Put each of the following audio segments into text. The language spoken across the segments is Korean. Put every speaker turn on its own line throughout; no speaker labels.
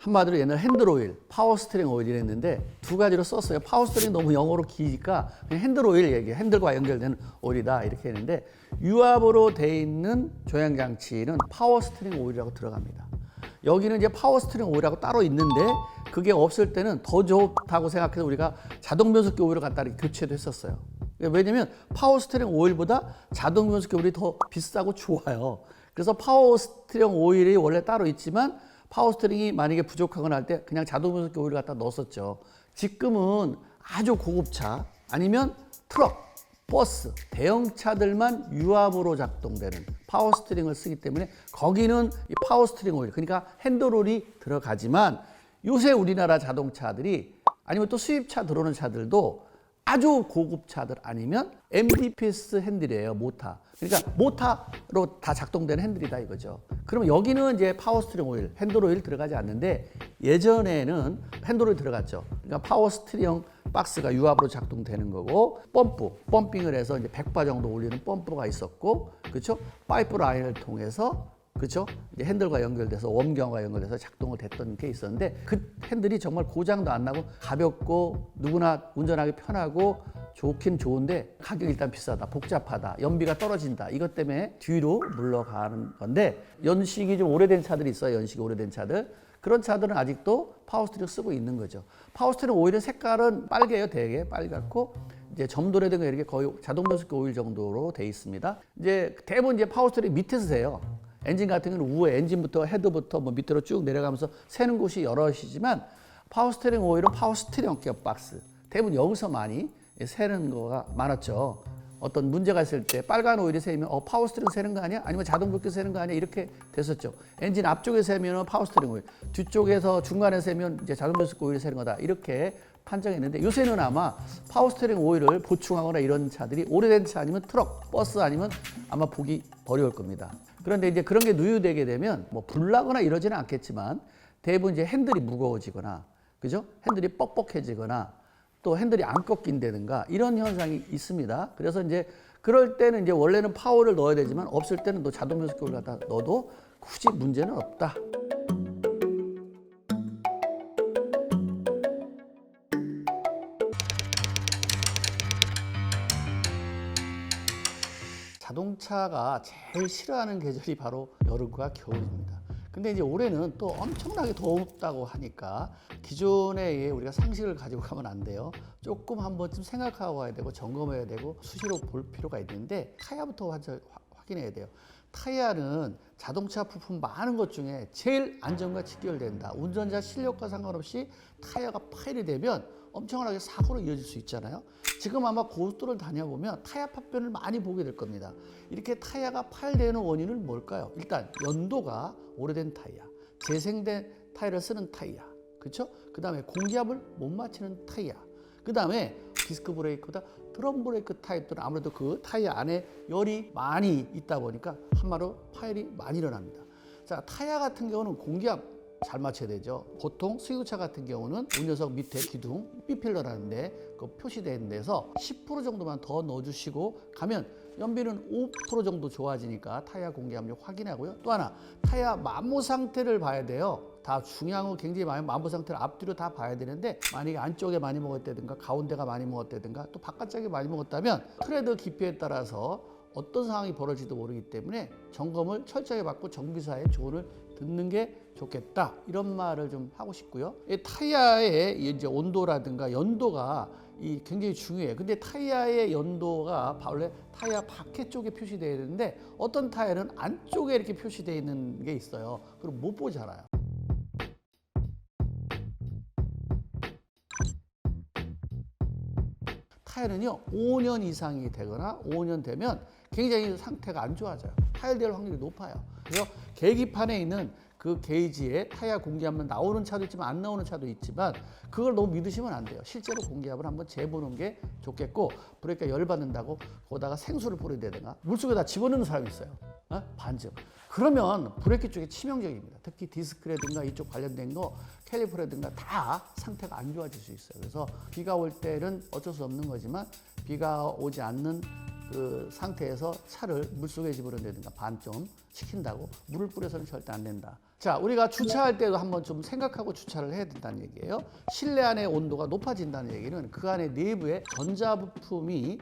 한마디로 옛날 핸들 오일, 파워 스티어링 오일 이랬는데 두 가지로 썼어요. 파워 스티어링 너무 영어로 기니까 그냥 핸들 오일 얘기해. 핸들과 연결되는 오일이다 이렇게 했는데 유압으로 돼 있는 조향 장치는 파워 스티어링 오일이라고 들어갑니다. 여기는 이제 파워 스티어링 오일이라고 따로 있는데 그게 없을 때는 더 좋다고 생각해서 우리가 자동 변속기 오일을 갖다 이렇게 교체도 했었어요. 왜냐면 파워 스티어링 오일보다 자동 변속기 오일이 더 비싸고 좋아요. 그래서 파워 스티어링 오일이 원래 따로 있지만 파워 스티어링이 만약에 부족하거나 할 때 그냥 자동 변속기 오일을 갖다 넣었었죠. 지금은 아주 고급차 아니면 트럭, 버스, 대형차들만 유압으로 작동되는 파워 스티어링을 쓰기 때문에 거기는 이 파워 스티어링 오일, 그러니까 핸들 오일이 들어가지만 요새 우리나라 자동차들이 아니면 또 수입차 들어오는 차들도 아주 고급 차들 아니면 MDPS 핸들이에요. 모터. 그러니까 모터로 다 작동되는 핸들이다 이거죠. 그럼 여기는 이제 파워 스티어링 오일, 핸들 오일 들어가지 않는데 예전에는 핸들 오일 들어갔죠. 그러니까 파워 스티어링 박스가 유압으로 작동되는 거고 펌핑을 해서 이제 100바 정도 올리는 펌프가 있었고, 그렇죠? 파이프 라인을 통해서 그렇죠? 이제 핸들과 연결돼서 웜경과 연결돼서 작동을 됐던 게 있었는데 그 핸들이 정말 고장도 안 나고 가볍고 누구나 운전하기 편하고 좋긴 좋은데 가격이 일단 비싸다, 복잡하다, 연비가 떨어진다. 이것 때문에 뒤로 물러가는 건데 연식이 좀 오래된 차들이 있어요. 연식이 오래된 차들. 그런 차들은 아직도 파워 스티어링 쓰고 있는 거죠. 파워 스티어링 오일의 색깔은 빨개요. 되게 빨갛고 이제 점도라든가 이렇게 거의 자동 변속기 오일 정도로 돼 있습니다. 이제 대부분 이제 파워 스티어링 밑에서 세요. 엔진 같은 경우는 우에 엔진부터 헤드부터 뭐 밑으로 쭉 내려가면서 세는 곳이 여럿이지만 파워 스티어링 오일은 파워 스티어링 기어 박스 대부분 여기서 많이 세는 거가 많았죠. 어떤 문제가 있을 때 빨간 오일이 세면 파워 스티어링 세는 거 아니야? 아니면 자동 변속기 세는 거 아니야? 이렇게 됐었죠. 엔진 앞쪽에 세면 파워 스티어링 오일, 뒤쪽에서 중간에 세면 이제 자동 변속기 오일이 세는 거다. 이렇게 판정했는데 요새는 아마 파워 스티어링 오일을 보충하거나 이런 차들이 오래된 차 아니면 트럭, 버스 아니면 아마 보기 어려울 겁니다. 그런데 이제 그런 게 누유되게 되면 뭐 불나거나 이러지는 않겠지만 대부분 이제 핸들이 무거워지거나, 그죠? 핸들이 뻑뻑해지거나 또 핸들이 안 꺾인다든가 이런 현상이 있습니다. 그래서 이제 그럴 때는 이제 원래는 파워를 넣어야 되지만 없을 때는 또 자동 변속기를 갖다 넣어도 굳이 문제는 없다. 자동차가 제일 싫어하는 계절이 바로 여름과 겨울입니다. 근데 이제 올해는 또 엄청나게 덥다고 하니까 기존에 우리가 상식을 가지고 가면 안 돼요. 조금 한 번쯤 생각하고 가야 되고 점검해야 되고 수시로 볼 필요가 있는데 타이어부터 확인해야 돼요. 타이어는 자동차 부품 많은 것 중에 제일 안전과 직결된다. 운전자 실력과 상관없이 타이어가 파열이 되면 엄청나게 사고로 이어질 수 있잖아요. 지금 아마 고속도로를 다녀보면 타이어 파편을 많이 보게 될 겁니다. 이렇게 타이어가 파열되는 원인은 뭘까요? 일단 연도가 오래된 타이어, 재생된 타이어를 쓰는 타이어, 그렇죠? 그 다음에 공기압을 못 맞추는 타이어, 그 다음에 디스크 브레이크보다 드럼 브레이크 타입들은 아무래도 그 타이어 안에 열이 많이 있다 보니까 한마디로 파열이 많이 일어납니다. 자, 타이어 같은 경우는 공기압 잘 맞춰야 되죠. 보통 수유차 같은 경우는 운전석 밑에 기둥 B필러라는데 그 표시되어 있는 데서 10% 정도만 더 넣어주시고 가면 연비는 5% 정도 좋아지니까 타이어 공기압력 확인하고요. 또 하나 타이어 마모 상태를 봐야 돼요. 다 중요한 거 굉장히 많이 마모 상태를 앞뒤로 다 봐야 되는데 만약에 안쪽에 많이 먹었다든가 가운데가 많이 먹었다든가 또 바깥쪽에 많이 먹었다면 트레드 깊이에 따라서 어떤 상황이 벌어질지도 모르기 때문에 점검을 철저히 받고 정비사의 조언을 듣는 게 좋겠다. 이런 말을 좀 하고 싶고요. 이 타이어의 이제 온도라든가 연도가 굉장히 중요해요. 근데 타이어의 연도가 원래 타이어 밖에 쪽에 표시되어야 되는데 어떤 타이어는 안쪽에 이렇게 표시되어 있는 게 있어요. 그럼 못 보잖아요. 타이어는요 5년 이상이 되거나 5년 되면 굉장히 상태가 안 좋아져요. 파열될 확률이 높아요. 그래서 계기판에 있는 그 게이지에 타이어 공기압은 나오는 차도 있지만 안 나오는 차도 있지만 그걸 너무 믿으시면 안 돼요. 실제로 공기압을 한번 재보는 게 좋겠고 브레이크가 열받는다고 거기다가 생수를 뿌리다든가 물속에다 집어넣는 사람이 있어요. 반증. 그러면 브레이크 쪽에 치명적입니다. 특히 디스크라든가 이쪽 관련된 거 캘리퍼라든가 다 상태가 안 좋아질 수 있어요. 그래서 비가 올 때는 어쩔 수 없는 거지만 비가 오지 않는 그 상태에서 차를 물속에 집어넣는다든가 반좀 식힌다고 물을 뿌려서는 절대 안 된다. 자, 우리가 주차할 때도 한번 좀 생각하고 주차를 해야 된다는 얘기예요. 실내 안의 온도가 높아진다는 얘기는 그 안에 내부에 전자부품이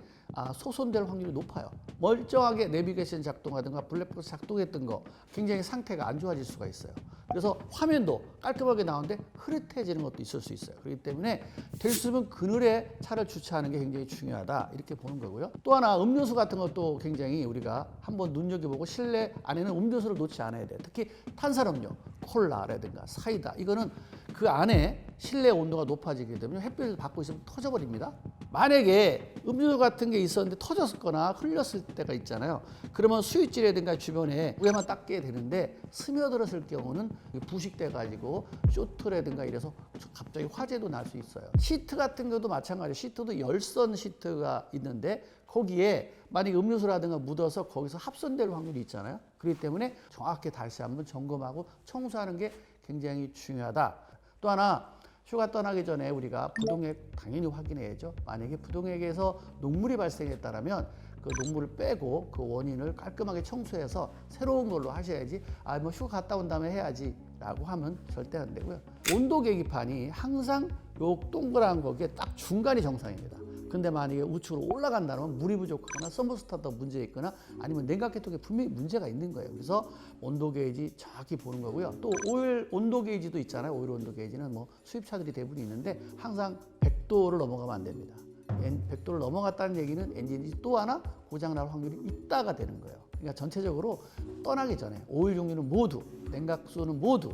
소손될 확률이 높아요. 멀쩡하게 내비게이션 작동하든가 블랙박스 작동했던 거 굉장히 상태가 안 좋아질 수가 있어요. 그래서 화면도 깔끔하게 나오는데 흐릿해지는 것도 있을 수 있어요. 그렇기 때문에 될 수 있으면 그늘에 차를 주차하는 게 굉장히 중요하다 이렇게 보는 거고요. 또 하나 음료수 같은 것도 굉장히 우리가 한번 눈여겨보고 실내 안에는 음료수를 놓지 않아야 돼요. 특히 탄산음료, 콜라라든가 사이다 이거는 그 안에 실내 온도가 높아지게 되면 햇빛을 받고 있으면 터져버립니다. 만약에 음료수 같은 게 있었는데 터졌거나 흘렸을 때가 있잖아요. 그러면 스위치라든가 주변에 위에만 닦게 되는데 스며들었을 경우는 부식돼 가지고 쇼트라든가 이래서 갑자기 화재도 날 수 있어요. 시트 같은 것도 마찬가지예요. 시트도 열선 시트가 있는데 거기에 만약에 음료수라든가 묻어서 거기서 합선될 확률이 있잖아요. 그렇기 때문에 정확히 다시 한번 점검하고 청소하는 게 굉장히 중요하다. 또 하나 휴가 떠나기 전에 우리가 부동액 당연히 확인해야죠. 만약에 부동액에서 녹물이 발생했다면 그 녹물을 빼고 그 원인을 깔끔하게 청소해서 새로운 걸로 하셔야지 뭐 휴가 갔다 온 다음에 해야지 라고 하면 절대 안 되고요. 온도 계기판이 항상 요 동그란 거기에 딱 중간이 정상입니다. 근데 만약에 우측으로 올라간다면 물이 부족하거나 서머스타트가 문제 있거나 아니면 냉각계통에 분명히 문제가 있는 거예요. 그래서 온도 게이지 정확히 보는 거고요. 또 오일 온도 게이지도 있잖아요. 오일 온도 게이지는 뭐 수입차들이 대부분 있는데 항상 100도를 넘어가면 안 됩니다. 100도를 넘어갔다는 얘기는 엔진이 또 하나 고장 날 확률이 있다가 되는 거예요. 그러니까 전체적으로 떠나기 전에 오일 종류는 모두, 냉각수는 모두,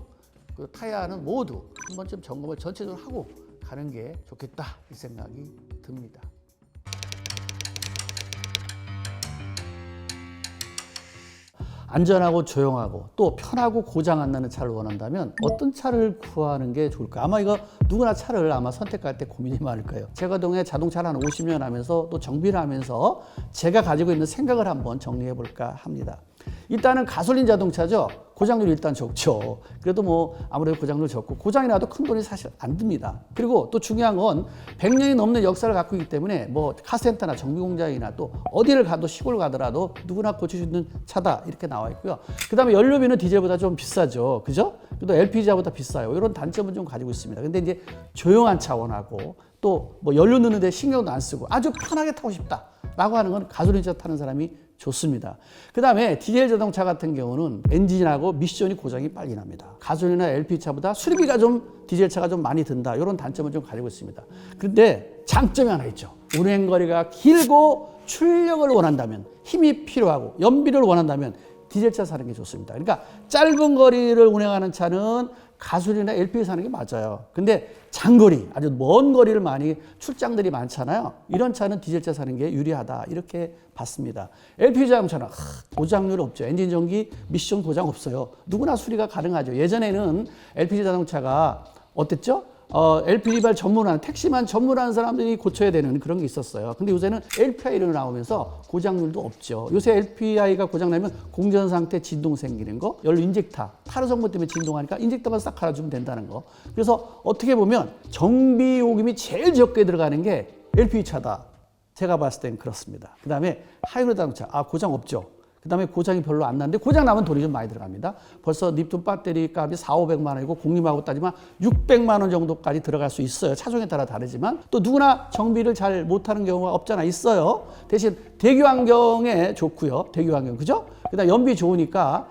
그 타이어는 모두 한 번쯤 점검을 전체적으로 하고 가는 게 좋겠다 이 생각이 듭니다. 안전하고 조용하고 또 편하고 고장 안 나는 차를 원한다면 어떤 차를 구하는 게 좋을까? 아마 이거 누구나 차를 아마 선택할 때 고민이 많을 거예요. 제가 동해 자동차를 한 50년 하면서 또 정비를 하면서 제가 가지고 있는 생각을 한번 정리해 볼까 합니다. 일단은 가솔린 자동차죠. 고장률이 일단 적죠. 그래도 뭐 아무래도 고장률 적고 고장이 나도 큰 돈이 사실 안 듭니다. 그리고 또 중요한 건 100년이 넘는 역사를 갖고 있기 때문에 뭐 카센터나 정비공장이나 또 어디를 가도 시골 가더라도 누구나 고칠 수 있는 차다 이렇게 나와 있고요. 그 다음에 연료비는 디젤보다 좀 비싸죠. 그죠? 또 LPG보다 비싸요. 이런 단점은 좀 가지고 있습니다. 근데 이제 조용한 차 원하고 또 뭐 연료 넣는데 신경도 안 쓰고 아주 편하게 타고 싶다 라고 하는 건 가솔린차 타는 사람이 좋습니다. 그 다음에 디젤 자동차 같은 경우는 엔진하고 미션이 고장이 빨리 납니다. 가솔린이나 LP차보다 수리비가 좀 디젤차가 좀 많이 든다. 이런 단점을 좀 가지고 있습니다. 그런데 장점이 하나 있죠. 운행거리가 길고 출력을 원한다면 힘이 필요하고 연비를 원한다면 디젤차 사는 게 좋습니다. 그러니까 짧은 거리를 운행하는 차는 가솔린이나 LPG 사는 게 맞아요. 근데 장거리, 아주 먼 거리를 많이 출장들이 많잖아요. 이런 차는 디젤차 사는 게 유리하다. 이렇게 봤습니다. LPG 자동차는 고장률 없죠. 엔진 전기, 미션 고장 없어요. 누구나 수리가 가능하죠. 예전에는 LPG 자동차가 어땠죠? LPG발 전문한, 택시만 전문한 사람들이 고쳐야 되는 그런 게 있었어요. 근데 요새는 LPI로 나오면서 고장률도 없죠. 요새 LPI가 고장나면 공전 상태 진동 생기는 거, 연료 인젝터, 타르 성분 때문에 진동하니까 인젝터만 싹 갈아주면 된다는 거. 그래서 어떻게 보면 정비 요금이 제일 적게 들어가는 게 LPG 차다. 제가 봤을 땐 그렇습니다. 그 다음에 하이브리드 자동차, 고장 없죠. 그 다음에 고장이 별로 안 나는데 고장 나면 돈이 좀 많이 들어갑니다. 벌써 립톤 배터리 값이 4,500만 원이고 공림하고 따지면 600만 원 정도까지 들어갈 수 있어요. 차종에 따라 다르지만 또 누구나 정비를 잘 못하는 경우가 없잖아 있어요. 대신 대기 환경에 좋고요. 대기 환경 그죠? 그다음 연비 좋으니까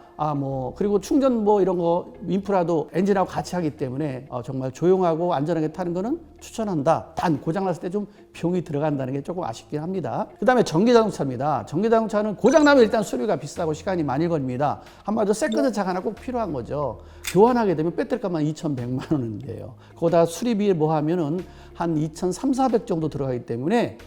그리고 충전 이런 거 인프라도 엔진하고 같이 하기 때문에 정말 조용하고 안전하게 타는 거는 추천한다. 단 고장 났을 때 좀 비용이 들어간다는 게 조금 아쉽긴 합니다. 그다음에 전기 자동차입니다. 전기 자동차는 고장 나면 일단 수리가 비싸고 시간이 많이 걸립니다. 한마디로 세컨드 차가 하나 꼭 필요한 거죠. 교환하게 되면 배터리 값만 2,100만 원인데요. 거기다 수리비 하면은 한 2,300-400 정도 들어가기 때문에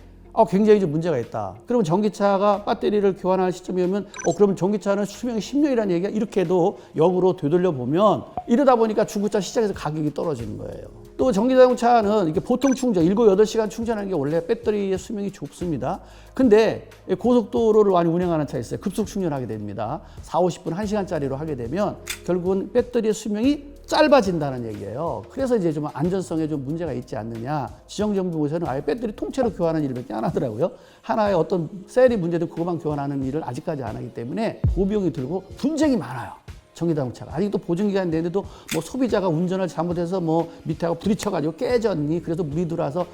굉장히 좀 문제가 있다. 그러면 전기차가 배터리를 교환할 시점이면 그러면 전기차는 수명이 10년이라는 얘기가 이렇게 해도 역으로 되돌려 보면 이러다 보니까 중고차 시장에서 가격이 떨어지는 거예요. 또 전기자동차는 이게 보통 충전 7-8시간 충전하는 게 원래 배터리의 수명이 좁습니다. 근데 고속도로를 많이 운행하는 차 있어요. 급속 충전하게 됩니다. 40-50분 1시간짜리로 하게 되면 결국은 배터리의 수명이 짧아진다는 얘기예요. 그래서 이제 좀 안전성에 좀 문제가 있지 않느냐. 지정정부에서는 아예 배터리 통째로 교환하는 일밖에 안 하더라고요. 하나의 어떤 셀이 문제도 그것만 교환하는 일을 아직까지 안 하기 때문에 고비용이 들고 분쟁이 많아요. 전기자동차가 아직도 보증기간 내는데도 뭐 소비자가 운전을 잘못해서 뭐 밑에하고 부딪혀가지고 깨졌니, 그래서 물이 들어와서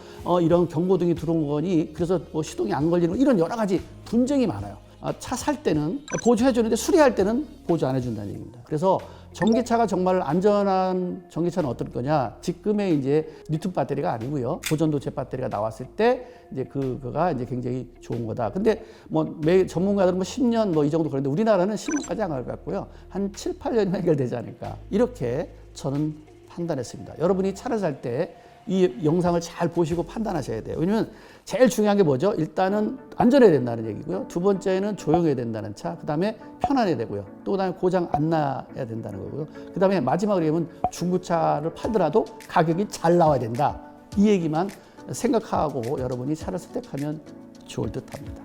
이런 경고등이 들어온 거니, 그래서 뭐 시동이 안 걸리는 거, 이런 여러 가지 분쟁이 많아요. 차 살 때는 보조해 주는데 수리할 때는 보조 안 해준다는 얘기입니다. 그래서 전기차가 정말 안전한 전기차는 어떨 거냐? 지금의 이제 리튬 배터리가 아니고요. 고전도체 배터리가 나왔을 때 이제 그거가 이제 굉장히 좋은 거다. 근데 뭐 전문가들은 뭐 10년 뭐 이 정도 그런데 우리나라는 10년까지 안 갈 것 같고요. 한 7, 8년이면 해결되지 않을까. 이렇게 저는 판단했습니다. 여러분이 차를 살 때 이 영상을 잘 보시고 판단하셔야 돼요. 왜냐면 제일 중요한 게 뭐죠? 일단은 안전해야 된다는 얘기고요. 두 번째는 조용해야 된다는 차. 그 다음에 편안해야 되고요. 또 그다음에 고장 안 나야 된다는 거고요. 그 다음에 마지막으로 얘기하면 중고차를 팔더라도 가격이 잘 나와야 된다. 이 얘기만 생각하고 여러분이 차를 선택하면 좋을 듯 합니다.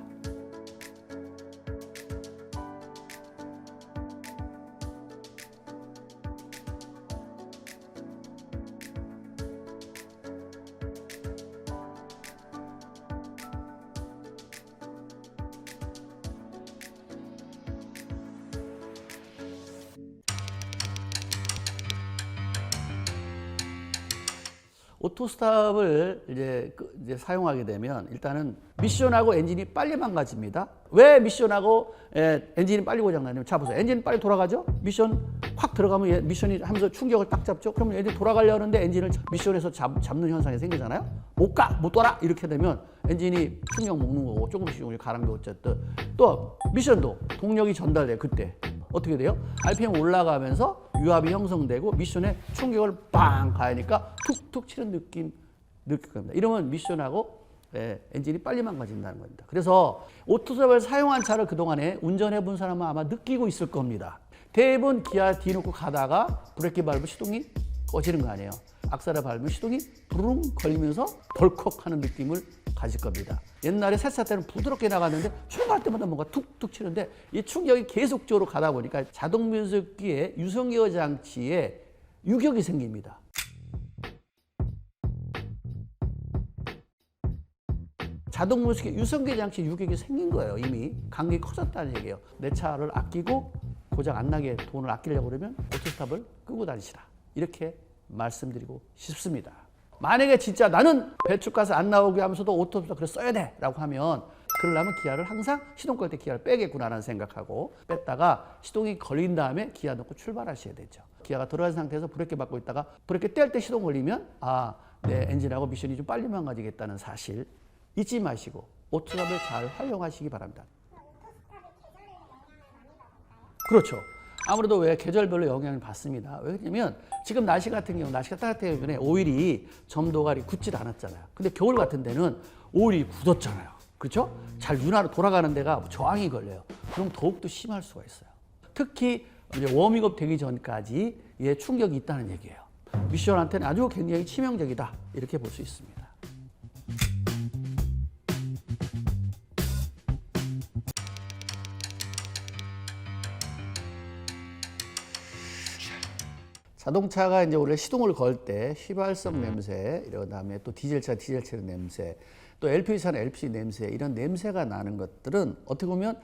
오토스탑을 이제 사용하게 되면 일단은 미션하고 엔진이 빨리 망가집니다. 왜 미션하고 엔진이 빨리 고장나냐면, 자 보세요. 엔진 빨리 돌아가죠? 미션 확 들어가면 미션이 하면서 충격을 딱 잡죠? 그러면 엔진 돌아가려고 하는데 엔진을 미션에서 잡는 현상이 생기잖아요? 못 돌아! 이렇게 되면 엔진이 충격 먹는 거고 조금씩 가랑비 어쨌든. 또 미션도 동력이 전달돼요. 그때 어떻게 돼요? RPM 올라가면서 유압이 형성되고 미션에 충격을 빵 가니까 툭툭 치는 느낄 겁니다. 이러면 미션하고 엔진이 빨리 망가진다는 겁니다. 그래서 오토스탑을 사용한 차를 그동안에 운전해 본 사람은 아마 느끼고 있을 겁니다. 대부분 기아 뒤놓고 가다가 브레이크 밟으면 시동이 꺼지는 거 아니에요. 악셀을 밟으면 시동이 부르릉 걸리면서 덜컥 하는 느낌을 가질 겁니다. 옛날에 새 차 때는 부드럽게 나갔는데 출발할 때마다 뭔가 툭툭 치는데 이 충격이 계속적으로 가다 보니까 자동 변속기의 유성기어 장치에 유격이 생깁니다. 자동 변속기 유성기어 장치에 유격이 생긴 거예요. 이미 간격이 커졌다는 얘기예요. 내 차를 아끼고 고장 안 나게 돈을 아끼려고 그러면 오토스탑을 끄고 다니시라. 이렇게 말씀드리고 싶습니다. 만약에 진짜 나는 배출가스 안 나오게 하면서도 오토스탑을 써야 돼 라고 하면, 그러려면 기아를 항상 시동 걸 때 기아를 빼겠구나라는 생각하고 뺐다가 시동이 걸린 다음에 기아 넣고 출발하셔야 되죠. 기아가 들어간 상태에서 브레이크 밟고 있다가 브레이크 뗄 때 시동 걸리면 내 엔진하고 미션이 좀 빨리 망가지겠다는 사실 잊지 마시고 오토스탑을 잘 활용하시기 바랍니다. 그렇죠. 아무래도 왜 계절별로 영향을 받습니다. 왜냐면 지금 날씨 같은 경우, 날씨가 따뜻하기 때문에 오일이 점도가 굳질 않았잖아요. 근데 겨울 같은 데는 오일이 굳었잖아요. 그렇죠? 잘 윤활로 돌아가는 데가 저항이 걸려요. 그럼 더욱더 심할 수가 있어요. 특히 이제 워밍업 되기 전까지 충격이 있다는 얘기예요. 미션한테는 아주 굉장히 치명적이다. 이렇게 볼 수 있습니다. 자동차가 이제 원래 시동을 걸 때 휘발성 냄새, 이런 다음에 또 디젤차 냄새, 또 LPG차는 LPG 냄새, 이런 냄새가 나는 것들은 어떻게 보면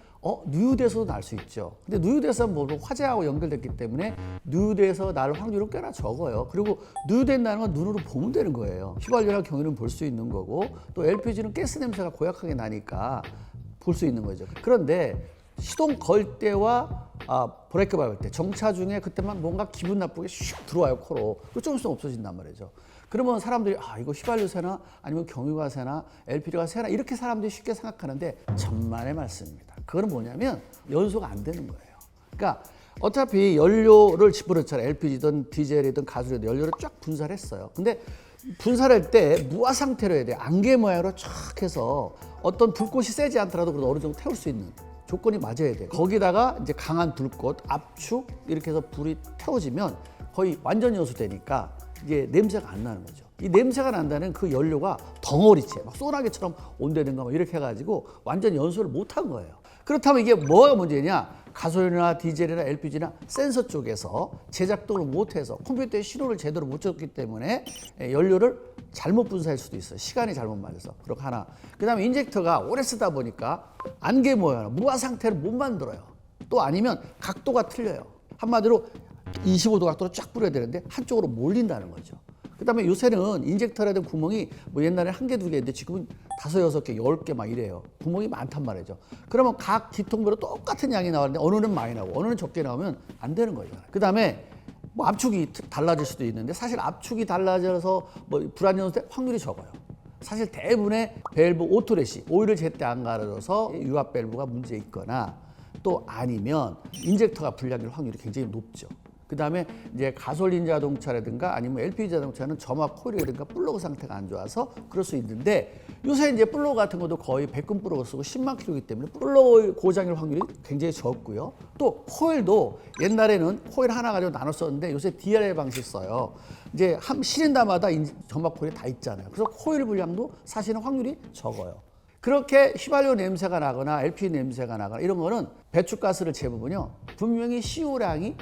누유돼서도 날 수 있죠. 근데 누유돼서 뭐 화재하고 연결됐기 때문에 누유돼서 날 확률은 꽤나 적어요. 그리고 누유된다는 건 눈으로 보면 되는 거예요. 휘발유나 경유는 볼 수 있는 거고, 또 LPG는 가스 냄새가 고약하게 나니까 볼 수 있는 거죠. 그런데 시동 걸 때와 브레이크 밟을 때, 정차 중에 그때만 뭔가 기분 나쁘게 슉 들어와요, 코로. 그리고 좀 있으면 없어진단 말이죠. 그러면 사람들이 이거 휘발유 새나 아니면 경유가 새나 LPG가 새나, 이렇게 사람들이 쉽게 생각하는데 천만의 말씀입니다. 그거는 뭐냐면 연소가 안 되는 거예요. 그러니까 어차피 연료를 집어넣잖아요. LPG든 디젤이든 가솔이든 연료를 쫙 분사를 했어요. 근데 분사할 때 무화 상태로 해야 돼요. 안개 모양으로 쫙 해서 어떤 불꽃이 세지 않더라도 그래도 어느 정도 태울 수 있는 조건이 맞아야 돼요. 거기다가 이제 강한 불꽃, 압축 이렇게 해서 불이 태워지면 거의 완전 연소되니까 이게 냄새가 안 나는 거죠. 이 냄새가 난다는 그 연료가 덩어리째 막 소나기처럼 온다든가 막 이렇게 해가지고 완전 연소를 못 한 거예요. 그렇다면 이게 뭐가 문제냐? 가솔린이나 디젤이나 LPG나 센서 쪽에서 제작동을 못해서 컴퓨터에 신호를 제대로 못 줬기 때문에 연료를 잘못 분사할 수도 있어요. 시간이 잘못 맞아서. 그렇고 하나. 그 다음에 인젝터가 오래 쓰다 보니까 안개 모양, 무화 상태를 못 만들어요. 또 아니면 각도가 틀려요. 한마디로 25도 각도로 쫙 뿌려야 되는데 한쪽으로 몰린다는 거죠. 그 다음에 요새는 인젝터라든 구멍이 뭐 옛날에 한 개, 두 개인데 지금은 5, 6개, 10개 막 이래요. 구멍이 많단 말이죠. 그러면 각 기통별로 똑같은 양이 나왔는데 어느는 많이 나오고 어느는 적게 나오면 안 되는 거죠. 그 다음에 뭐 압축이 달라질 수도 있는데 사실 압축이 달라져서 뭐 불안정할 때 확률이 적어요. 사실 대부분의 밸브 오토렛이 오일을 제때 안 갈아줘서 유압 밸브가 문제 있거나 또 아니면 인젝터가 불량일 확률이 굉장히 높죠. 그 다음에 이제 가솔린 자동차라든가 아니면 LPG 자동차는 점화 코일이라든가 플러그 상태가 안 좋아서 그럴 수 있는데 요새 이제 플러그 같은 것도 거의 100금 플러그 쓰고 10만 킬로이기 때문에 플러그 고장일 확률이 굉장히 적고요. 또 코일도 옛날에는 코일 하나 가지고 나눠 썼는데 요새 DRL 방식 써요. 이제 한 시린다마다 점화 코일이 다 있잖아요. 그래서 코일 불량도 사실은 확률이 적어요. 그렇게 휘발유 냄새가 나거나 LPG 냄새가 나거나 이런 거는 배출가스를 재보면요. 분명히 CO량이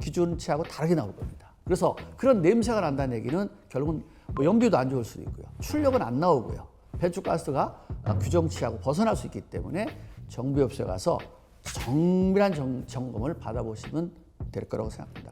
기준치하고 다르게 나올 겁니다. 그래서 그런 냄새가 난다는 얘기는 결국은 뭐 연비도 안 좋을 수도 있고요. 출력은 안 나오고요. 배출가스가 규정치하고 벗어날 수 있기 때문에 정비업소에 가서 정밀한 점검을 받아보시면 될 거라고 생각합니다.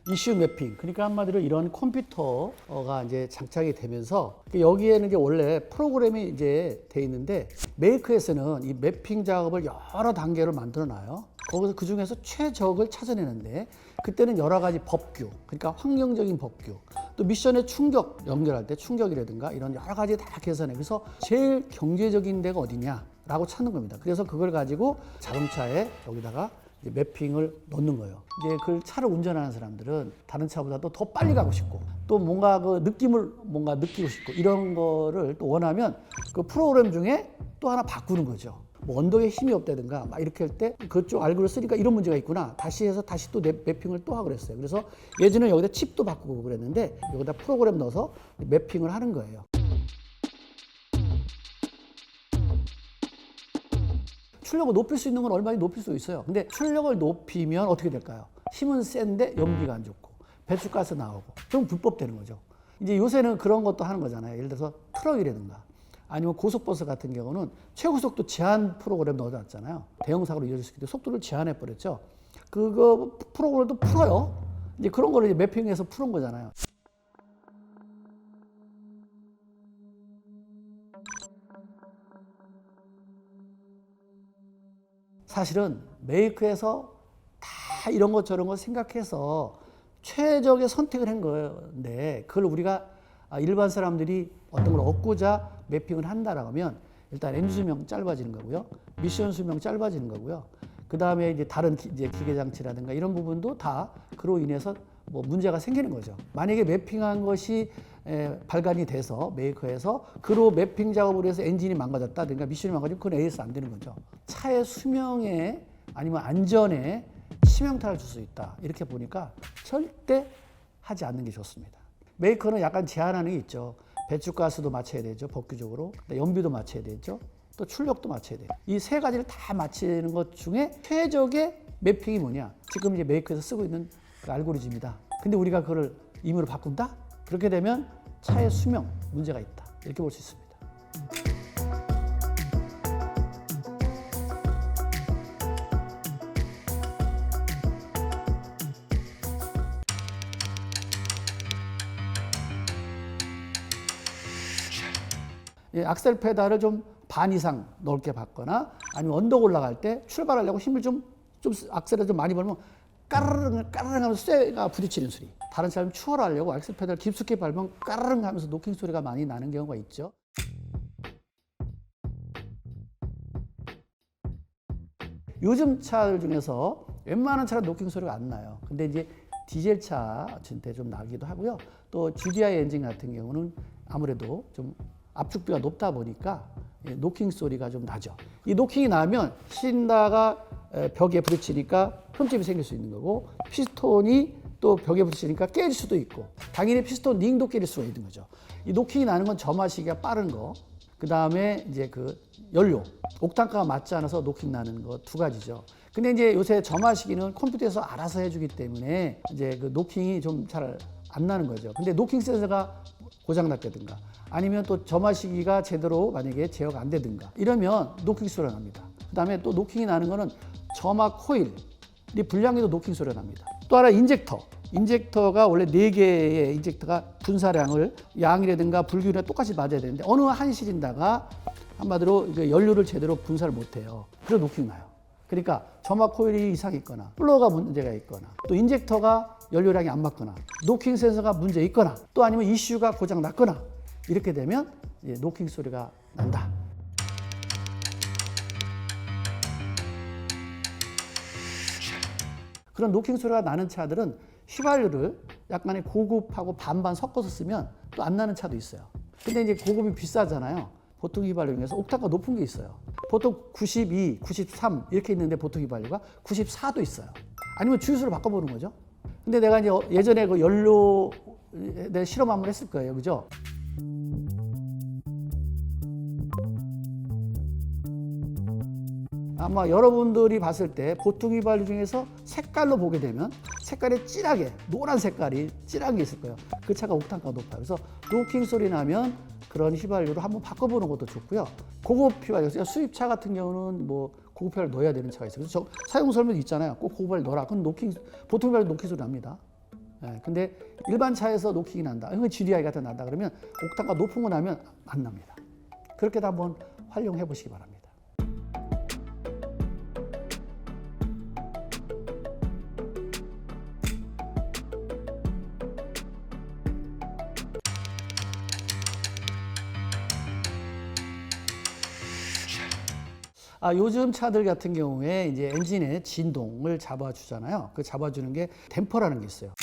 이슈 매핑, 그러니까 한마디로 이런 컴퓨터가 이제 장착이 되면서 여기에는 이제 원래 프로그램이 이제 돼 있는데 메이커에서는 이 매핑 작업을 여러 단계로 만들어 놔요. 거기서 그 중에서 최적을 찾아내는데 그때는 여러 가지 법규, 그러니까 환경적인 법규, 또 미션의 충격 연결할 때 충격이라든가 이런 여러 가지 다 계산해. 그래서 제일 경제적인 데가 어디냐라고 찾는 겁니다. 그래서 그걸 가지고 자동차에 여기다가 매핑을 넣는 거예요. 이제 그 차를 운전하는 사람들은 다른 차보다도 더 빨리 가고 싶고 또 뭔가 그 느낌을 뭔가 느끼고 싶고 이런 거를 또 원하면 그 프로그램 중에 또 하나 바꾸는 거죠. 뭐 언덕에 힘이 없다든가 막 이렇게 할 때 그쪽 알고를 쓰니까 이런 문제가 있구나. 다시 해서 다시 또 매핑을 또 하고 그랬어요. 그래서 예전에 여기다 칩도 바꾸고 그랬는데 여기다 프로그램 넣어서 매핑을 하는 거예요. 출력을 높일 수 있는 건 얼마든지 높일 수 있어요. 근데 출력을 높이면 어떻게 될까요? 힘은 센데 연비가 안 좋고 배출가스 나오고 그럼 불법되는 거죠. 이제 요새는 그런 것도 하는 거잖아요. 예를 들어서 트럭이라든가 아니면 고속버스 같은 경우는 최고속도 제한 프로그램 넣어놨잖아요. 대형 사고로 이어질 수 있기 때문에 속도를 제한해 버렸죠. 그거 프로그램도 풀어요. 이제 그런 거를 이제 매핑해서 푸는 거잖아요. 사실은 메이커에서 다 이런 것 저런 거 생각해서 최적의 선택을 한 건데 그걸 우리가 일반 사람들이 어떤 걸 얻고자 매핑을 한다라고 하면 일단 엔진 수명 짧아지는 거고요. 미션 수명 짧아지는 거고요. 그 다음에 이제 다른 이제 기계 장치라든가 이런 부분도 다 그로 인해서 뭐 문제가 생기는 거죠. 만약에 매핑한 것이 발간이 돼서 메이커에서 그로 매핑 작업을 해서 엔진이 망가졌다든가 미션이 망가지면 그건 AS 안 되는 거죠. 차의 수명에 아니면 안전에 치명타를 줄 수 있다. 이렇게 보니까 절대 하지 않는 게 좋습니다. 메이커는 약간 제한하는 게 있죠. 배출가스도 맞춰야 되죠. 법규적으로. 연비도 맞춰야 되죠. 또 출력도 맞춰야 돼요. 이 세 가지를 다 맞추는 것 중에 최적의 매핑이 뭐냐? 지금 이제 메이커에서 쓰고 있는 그 알고리즘이다. 근데 우리가 그걸 임의로 바꾼다? 그렇게 되면 차의 수명 문제가 있다. 이렇게 볼 수 있습니다. 악셀 페달을 좀 반 이상 넓게 받거나 아니면 언덕 올라갈 때 출발하려고 힘을 좀 악셀을 좀 많이 벌면 까르릉 까르릉 하면서 쇠가 부딪히는 소리. 다른 사람이 추월하려고 악셀 페달 깊숙이 밟으면 까르릉 하면서 노킹 소리가 많이 나는 경우가 있죠. 요즘 차들 중에서 웬만한 차는 노킹 소리가 안 나요. 근데 이제 디젤 차 진짜 좀 나기도 하고요. 또 GDI 엔진 같은 경우는 아무래도 좀 압축비가 높다 보니까 노킹 소리가 좀 나죠. 이 노킹이 나면 신다가 벽에 부딪히니까 흠집이 생길 수 있는 거고, 피스톤이 또 벽에 부딪히니까 깨질 수도 있고, 당연히 피스톤 링도 깨질 수가 있는 거죠. 이 노킹이 나는 건 점화시기가 빠른 거, 그 다음에 이제 그 연료, 옥탄가가 맞지 않아서 노킹 나는 거 두 가지죠. 근데 이제 요새 점화시기는 컴퓨터에서 알아서 해주기 때문에 이제 그 노킹이 좀 잘 안 나는 거죠. 근데 노킹 센서가 고장났다든가 아니면 또 점화시기가 제대로 만약에 제어가 안 되든가 이러면 노킹 소리가 납니다. 그 다음에 또 노킹이 나는 거는 점화 코일이 불량해도 노킹 소리가 납니다. 또 하나 인젝터가 원래 4개의 인젝터가 분사량을 양이라든가 불균이랑 똑같이 맞아야 되는데 어느 한 실린다가 한마디로 연료를 제대로 분사를 못해요. 그래서 노킹 나요. 그러니까 점화 코일이 이상이 있거나 플러가 문제가 있거나 또 인젝터가 연료량이 안 맞거나 노킹 센서가 문제 있거나 또 아니면 이슈가 고장 났거나 이렇게 되면 이제 노킹 소리가 난다. 그런 노킹 소리가 나는 차들은 휘발유를 약간의 고급하고 반반 섞어서 쓰면 또 안 나는 차도 있어요. 근데 이제 고급이 비싸잖아요. 보통 휘발유 중에서 옥탄가 높은 게 있어요. 보통 92, 93 이렇게 있는데 보통 휘발유가 94도 있어요. 아니면 주유소를 바꿔보는 거죠. 근데 내가 이제 예전에 그 연료 내 실험 한번 했을 거예요. 그죠? 아마 여러분들이 봤을 때 보통 휘발유 중에서 색깔로 보게 되면 색깔이 진하게 노란 색깔이 진한 게 있을 거예요. 그 차가 옥탄가가 높아요. 그래서 노킹 소리 나면 그런 휘발유로 한번 바꿔보는 것도 좋고요. 고급 휘발유, 수입차 같은 경우는 뭐 고급 휘발유 넣어야 되는 차가 있어요. 그래서 사용 설명 있잖아요. 꼭 고급 휘발유 넣어라. 그건 보통 휘발유 노킹 소리 납니다. 근데 일반 차에서 노킹이 난다. 이건 GDI 같은 난다. 그러면 옥탄가 높은 거 나면 안 납니다. 그렇게도 한번 활용해 보시기 바랍니다. 요즘 차들 같은 경우에 이제 엔진의 진동을 잡아주잖아요. 그 잡아주는 게 댐퍼라는 게 있어요.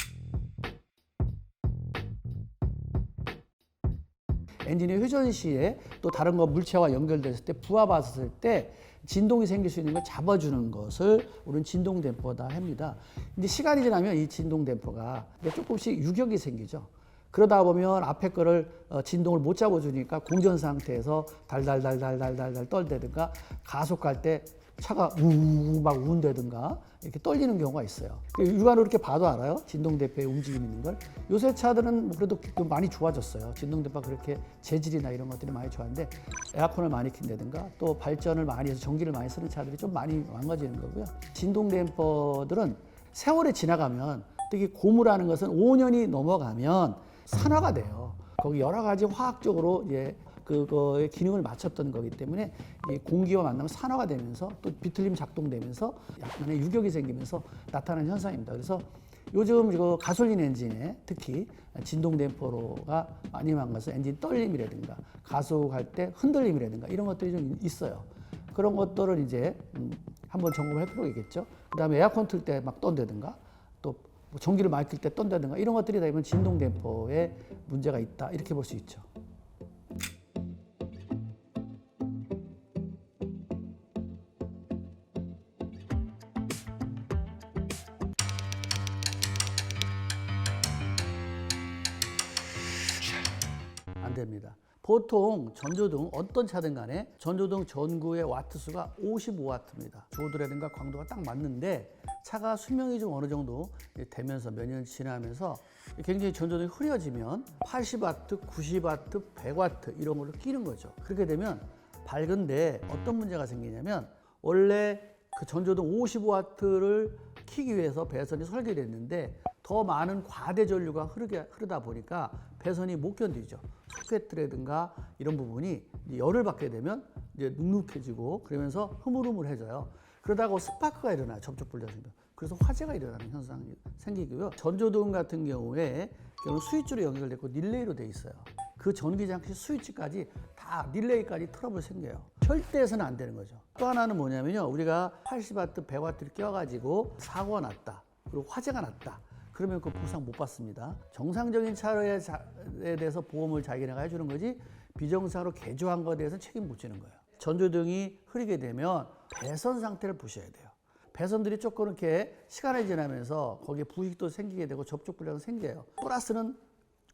엔진의 회전 시에 또 다른 거 물체와 연결됐을 때 부하받았을 때 진동이 생길 수 있는 걸 잡아주는 것을 우리는 진동 댐퍼다 합니다. 근데 시간이 지나면 이 진동 댐퍼가 조금씩 유격이 생기죠. 그러다 보면 앞에 거를 진동을 못 잡아주니까 공전 상태에서 달달달달달달 떨대든가 가속할 때 차가 우우 막 우운대든가 이렇게 떨리는 경우가 있어요. 육안으로 이렇게 봐도 알아요. 진동 댐퍼의 움직임 있는 걸. 요새 차들은 그래도 많이 좋아졌어요. 진동 댐퍼 그렇게 재질이나 이런 것들이 많이 좋았는데 에어컨을 많이 킨다든가 또 발전을 많이 해서 전기를 많이 쓰는 차들이 좀 많이 망가지는 거고요. 진동 댐퍼들은 세월이 지나가면 특히 고무라는 것은 5년이 넘어가면 산화가 돼요. 거기 여러 가지 화학적으로 그거의 기능을 맞췄던 거기 때문에 공기와 만나면 산화가 되면서 또 비틀림 작동되면서 약간의 유격이 생기면서 나타나는 현상입니다. 그래서 요즘 이거 가솔린 엔진에 특히 진동 댐퍼가 많이 망가서 엔진 떨림이라든가 가속할 때 흔들림이라든가 이런 것들이 좀 있어요. 그런 것들을 이제 한번 점검을 해보겠죠. 그다음에 에어컨 틀 때 막 떤다든가 또 전기를 많이 틀 때 떤다든가 이런 것들이 다 보면 진동 댐퍼에 문제가 있다 이렇게 볼 수 있죠. 안 됩니다. 보통 전조등 어떤 차든 간에 전조등 전구의 와트수가 55와트입니다. 주호도라든가 광도가 딱 맞는데 차가 수명이 좀 어느 정도 되면서 몇 년 지나면서 굉장히 전조등이 흐려지면 80와트, 90와트, 100와트 이런 걸로 끼는 거죠. 그렇게 되면 밝은데 어떤 문제가 생기냐면 원래 그 전조등 55와트를 키기 위해서 배선이 설계됐는데 더 많은 과대 전류가 흐르다 보니까 배선이 못 견디죠. 소켓이라든가 이런 부분이 열을 받게 되면 이제 눅눅해지고 그러면서 흐물흐물해져요. 그러다가 스파크가 일어나요. 접촉 불량생겨. 그래서 화재가 일어나는 현상이 생기고요. 전조등 같은 경우에 스위치로 연결됐고 릴레이로 돼 있어요. 그 전기장치 스위치까지 다 릴레이까지 트러블 생겨요. 절대 해서는 안 되는 거죠. 또 하나는 뭐냐면요. 우리가 80와트, 100와트를 껴가지고 사고가 났다. 그리고 화재가 났다. 그러면 그 보상 못 받습니다. 정상적인 차에 대해서 보험을 자기네가 해주는 거지 비정상으로 개조한 것에 대해서 책임 못 지는 거예요. 전조등이 흐리게 되면 배선 상태를 보셔야 돼요. 배선들이 조금 이렇게 시간이 지나면서 거기에 부식도 생기게 되고 접촉 불량도 생겨요. 플러스는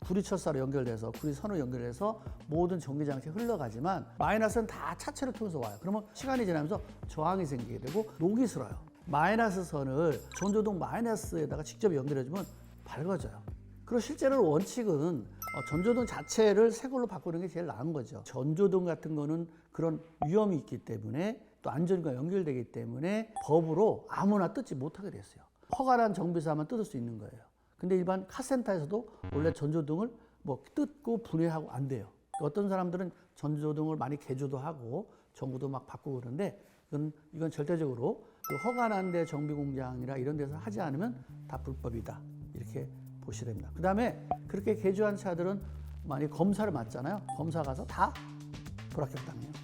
구리철사로 연결돼서 구리선으로 연결해서 모든 전기장치에 흘러가지만 마이너스는 다 차체를 통해서 와요. 그러면 시간이 지나면서 저항이 생기게 되고 녹이 슬어요. 마이너스 선을 전조등 마이너스에다가 직접 연결해주면 밝아져요. 그리고 실제로 원칙은 전조등 자체를 새 걸로 바꾸는 게 제일 나은 거죠. 전조등 같은 거는 그런 위험이 있기 때문에 또 안전과 연결되기 때문에 법으로 아무나 뜯지 못하게 됐어요. 허가난 정비사만 뜯을 수 있는 거예요. 근데 일반 카센터에서도 원래 전조등을 뭐 뜯고 분해하고 안 돼요. 어떤 사람들은 전조등을 많이 개조도 하고 전구도 막 바꾸고 그러는데 이건 절대적으로 그 허가난 데 정비공장이나 이런 데서 하지 않으면 다 불법이다. 이렇게 보시야 됩니다. 그 다음에 그렇게 개조한 차들은 만약 검사를 맞잖아요. 검사 가서 다 불합격당해요.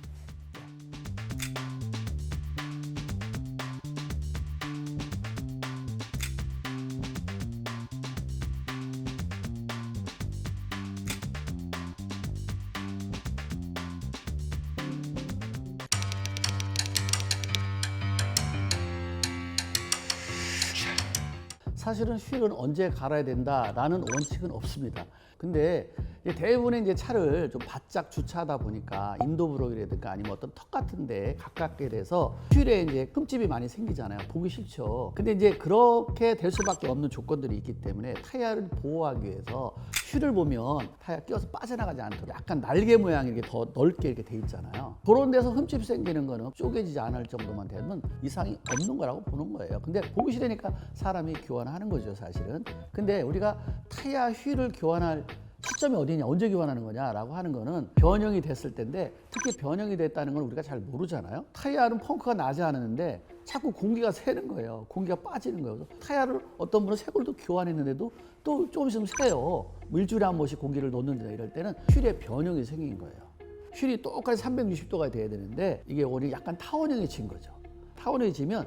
사실은 휠은 언제 갈아야 된다라는 원칙은 없습니다. 근데 대부분의 이제 차를 좀 바짝 주차하다 보니까 인도브록이라든가 아니면 어떤 턱 같은데 가깝게 돼서 휠에 이제 흠집이 많이 생기잖아요. 보기 싫죠. 근데 이제 그렇게 될 수밖에 없는 조건들이 있기 때문에 타이어를 보호하기 위해서 휠을 보면 타이어 끼어서 빠져나가지 않도록 약간 날개 모양이 이렇게 더 넓게 이렇게 돼 있잖아요. 그런 데서 흠집 생기는 거는 쪼개지지 않을 정도만 되면 이상이 없는 거라고 보는 거예요. 근데 보기 싫으니까 사람이 교환하는 거죠, 사실은. 근데 우리가 타이어 휠을 교환할 시점이 어디냐, 언제 교환하는 거냐라고 하는 거는 변형이 됐을 때인데, 특히 변형이 됐다는 건 우리가 잘 모르잖아요. 타이어는 펑크가 나지 않았는데 자꾸 공기가 새는 거예요. 공기가 빠지는 거예요. 그래서 타이어를 어떤 분은 새 걸도 교환했는데도 또 조금 있으면 새요. 뭐 일주일에 한 번씩 공기를 넣는다 이럴 때는 휠에 변형이 생긴 거예요. 휠이 똑같이 360도가 돼야 되는데 이게 오늘 약간 타원형이 진 거죠. 타원형이 지면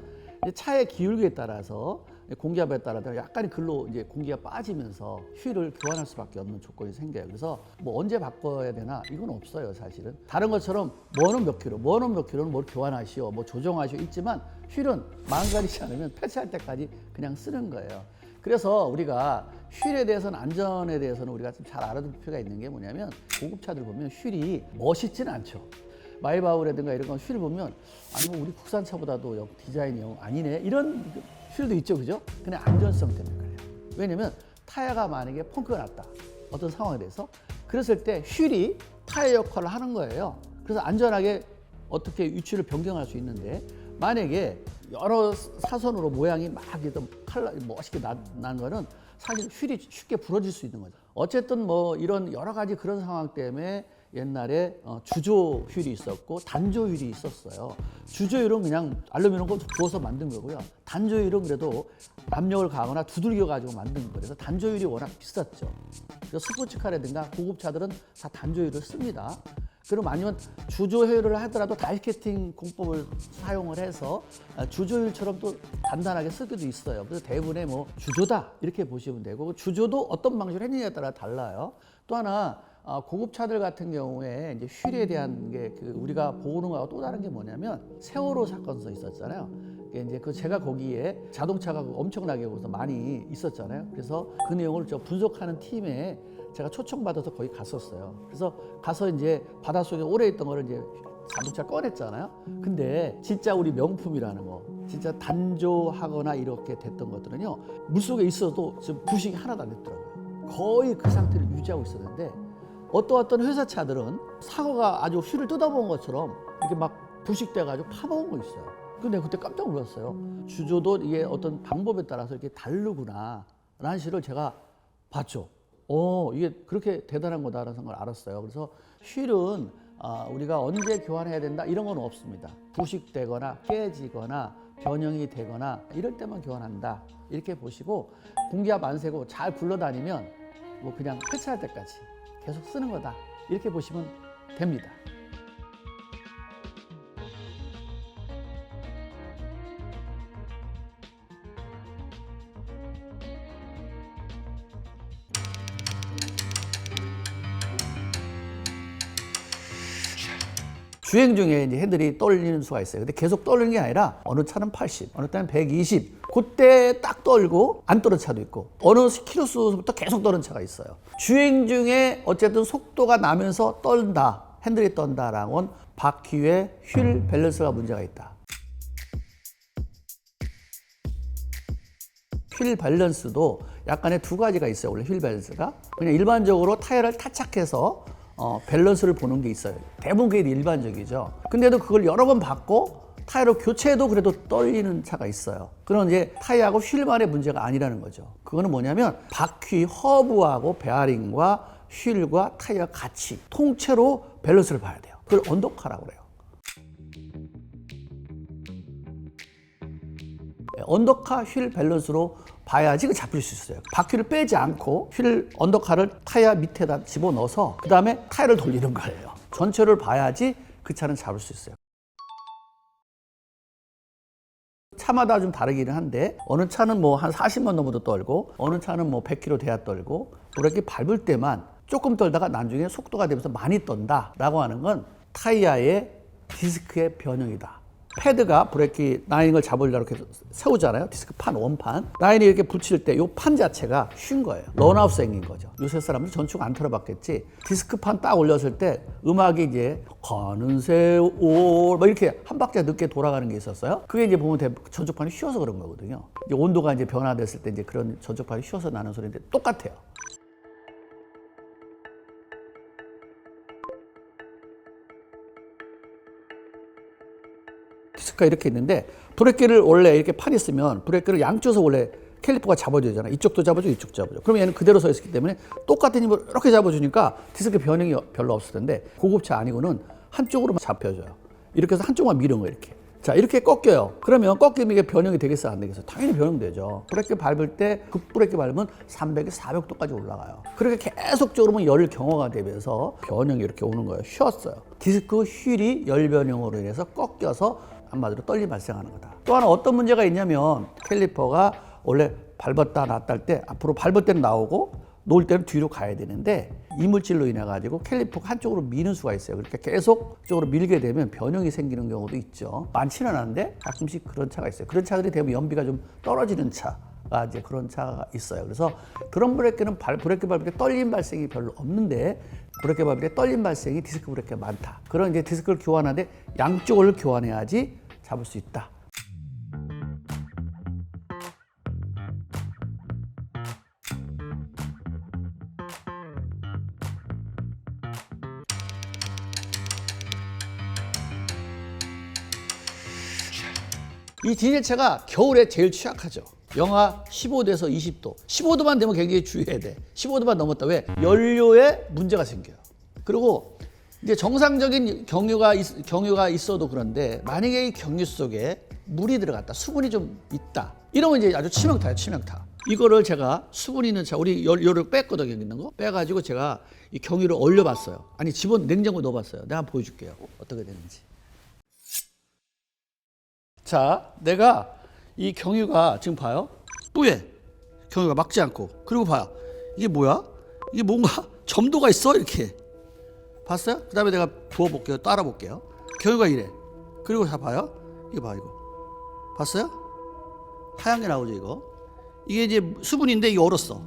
차의 기울기에 따라서 공기압에 따라서 약간의 글로 이제 공기가 빠지면서 휠을 교환할 수밖에 없는 조건이 생겨요. 그래서 뭐 언제 바꿔야 되나 이건 없어요, 사실은. 다른 것처럼 뭐는 몇 킬로, 뭐는 몇 킬로는 뭘 교환하시오, 뭐 조정하시오 있지만 휠은 망가지지 않으면 폐차할 때까지 그냥 쓰는 거예요. 그래서 우리가 휠에 대해서는, 안전에 대해서는 우리가 좀 잘 알아둘 필요가 있는 게 뭐냐면, 고급차들 보면 휠이 멋있지는 않죠. 마이바흐라든가 이런 건 휠을 보면 아니 뭐 우리 국산차보다도 디자인이 아니네 이런 휠도 있죠, 그죠? 그냥 안전성 때문에 그래요. 왜냐면 타이어가 만약에 펑크가 났다, 어떤 상황에 대해서 그랬을 때 휠이 타이어 역할을 하는 거예요. 그래서 안전하게 어떻게 위치를 변경할 수 있는데, 만약에 여러 사선으로 모양이 막 좀 멋있게 난 거는 사실 휠이 쉽게 부러질 수 있는 거죠. 어쨌든 뭐 이런 여러 가지 그런 상황 때문에 옛날에 주조 휠이 있었고 단조 휠이 있었어요. 주조 휠은 그냥 알루미늄 거 부어서 만든 거고요. 단조 휠은 그래도 압력을 가하거나 두들겨 가지고 만든 거예요. 그래서 단조 휠이 워낙 비쌌죠. 그래서 스포츠카라든가 고급차들은 다 단조 휠을 씁니다. 그럼 아니면 주조 휠을 하더라도 다이캐스팅 공법을 사용을 해서 주조 휠처럼 또 단단하게 쓰기도 있어요. 그래서 대부분의 뭐 주조다 이렇게 보시면 되고, 주조도 어떤 방식으로 했느냐에 따라 달라요. 또 하나 고급차들 같은 경우에 이제 휠에 대한 게 우리가 보는 거하고 또 다른 게 뭐냐면, 세월호 사건서 있었잖아요. 이제 제가 거기에 자동차가 엄청나게 거기서 많이 있었잖아요. 그래서 그 내용을 분석하는 팀에 제가 초청받아서 거기 갔었어요. 그래서 가서 이제 바닷속에 오래 있던 거를 이제 자동차 꺼냈잖아요. 근데 진짜 우리 명품이라는 거, 진짜 단조하거나 이렇게 됐던 것들은요, 물속에 있어도 지금 부식이 하나도 안 됐더라고요. 거의 그 상태를 유지하고 있었는데, 어떤 회사 차들은 사고가 아주 휠을 뜯어본 것처럼 이렇게 막 부식돼가지고 파먹은 거 있어요. 근데 그때 깜짝 놀랐어요. 주조도 이게 어떤 방법에 따라서 이렇게 다르구나 라는 식을 제가 봤죠. 이게 그렇게 대단한 거다라는 걸 알았어요. 그래서 휠은 우리가 언제 교환해야 된다 이런 건 없습니다. 부식되거나 깨지거나 변형이 되거나 이럴 때만 교환한다 이렇게 보시고, 공기압 안 세고 잘 굴러다니면 뭐 그냥 폐차할 때까지 계속 쓰는 거다 이렇게 보시면 됩니다. 주행 중에 이제 핸들이 떨리는 수가 있어요. 근데 계속 떨리는 게 아니라 어느 차는 80, 어느 차는 120. 그때 딱 떨고 안 떨는 차도 있고 어느 킬로수부터 계속 떨는 차가 있어요. 주행 중에 어쨌든 속도가 나면서 떨다, 핸들이 떤다라는 건 바퀴의 휠 밸런스가 문제가 있다. 휠 밸런스도 약간의 두 가지가 있어요. 원래 휠 밸런스가 그냥 일반적으로 타이어를 타착해서 밸런스를 보는 게 있어요. 대부분 그게 일반적이죠. 근데도 그걸 여러 번 받고 타이어를 교체해도 그래도 떨리는 차가 있어요. 그런 이제 타이어하고 휠만의 문제가 아니라는 거죠. 그거는 뭐냐면 바퀴 허브하고 베어링과 휠과 타이어가 같이 통째로 밸런스를 봐야 돼요. 그걸 언더카라고 그래요. 언더카 휠 밸런스로 봐야지 그 잡힐 수 있어요. 바퀴를 빼지 않고 휠 언더카를 타이어 밑에다 집어넣어서 그 다음에 타이어를 돌리는 거예요. 전체를 봐야지 그 차는 잡을 수 있어요. 차마다 좀 다르기는 한데 어느 차는 뭐 한 40만 넘어도 떨고 어느 차는 뭐 100km 돼야 떨고 이렇게 밟을 때만 조금 떨다가 나중에 속도가 되면서 많이 떤다라고 하는 건 타이어의 디스크의 변형이다. 패드가 브레이크 라인을 잡으려고 이렇게 세우잖아요. 디스크 판, 원판. 라인이 이렇게 붙일 때 이 판 자체가 쉰 거예요. 런아웃 생긴 거죠. 요새 사람들이 전축 안 털어봤겠지. 디스크 판 딱 올렸을 때 음악이 이제 가는 세월 뭐 이렇게 한 박자 늦게 돌아가는 게 있었어요. 그게 이제 보면 전축판이 휘어서 그런 거거든요. 이제 온도가 이제 변화됐을 때 이제 그런 전축판이 휘어서 나는 소리인데 똑같아요. 디스크가 이렇게 있는데 브레이크를 원래 이렇게 판이 있으면 브레이크를 양쪽에서 원래 캘리퍼가 잡아주잖아. 이쪽도 잡아주고 이쪽도 잡아줘. 그러면 얘는 그대로 서 있기 때문에 똑같은 힘을 이렇게 잡아주니까 디스크 변형이 별로 없을 텐데 고급차 아니고는 한쪽으로만 잡혀줘요. 이렇게 해서 한쪽만 미는 거예요. 이렇게. 자, 이렇게 꺾여요. 그러면 꺾이면 이게 변형이 되겠어요? 안 되겠어요? 당연히 변형되죠. 브레이크 밟을 때 급브레이크 밟으면 300에 400도까지 올라가요. 그렇게 계속적으로 열 경화가 되면서 변형이 이렇게 오는 거예요. 휘었어요. 디스크 휠이 열 변형으로 인해서 꺾여서 한마디로 떨림 발생하는 거다. 또 하나 어떤 문제가 있냐면 캘리퍼가 원래 밟았다 놨다 할 때 앞으로 밟을 때는 나오고 놓을 때는 뒤로 가야 되는데 이물질로 인해 가지고 캘리퍼가 한쪽으로 미는 수가 있어요. 그러니까 계속 쪽으로 밀게 되면 변형이 생기는 경우도 있죠. 많지는 않은데 가끔씩 그런 차가 있어요. 그런 차들이 대부분 연비가 좀 떨어지는 차가 이제 그런 차가 있어요. 그래서 드럼 브레이크는 브레이크 밟을 때 떨림 발생이 별로 없는데 브레이크 밟을 때 떨림 발생이 디스크 브레이크가 많다. 그런 이제 디스크를 교환하는데 양쪽을 교환해야지 잡을 수 있다. 이 디젤차가 겨울에 제일 취약하죠. 영하 15도에서 20도. 15도만 되면 굉장히 주의해야 돼. 15도만 넘었다. 왜? 연료에 문제가 생겨요. 그리고 이제 정상적인 경유가 있어도 그런데 만약에 이 경유 속에 물이 들어갔다, 수분이 좀 있다. 이러면 이제 아주 치명타예요, 치명타. 이거를 제가 수분 있는 차, 우리 열을 뺐거든요, 있는 거. 빼가지고 제가 이 경유를 얼려봤어요. 아니, 냉장고에 넣어봤어요. 내가 한번 보여줄게요. 어떻게 되는지. 자, 내가 이 경유가 지금 봐요. 뿌예. 경유가 막지 않고. 그리고 봐요. 이게 뭐야? 이게 뭔가 점도가 있어, 이렇게. 봤어요? 그 다음에 내가 부어볼게요. 따라볼게요. 경유가 이래. 그리고 다 봐요. 이거 봐, 이거. 봤어요? 하얀 게 나오죠, 이거. 이게 이제 수분인데 이게 얼었어.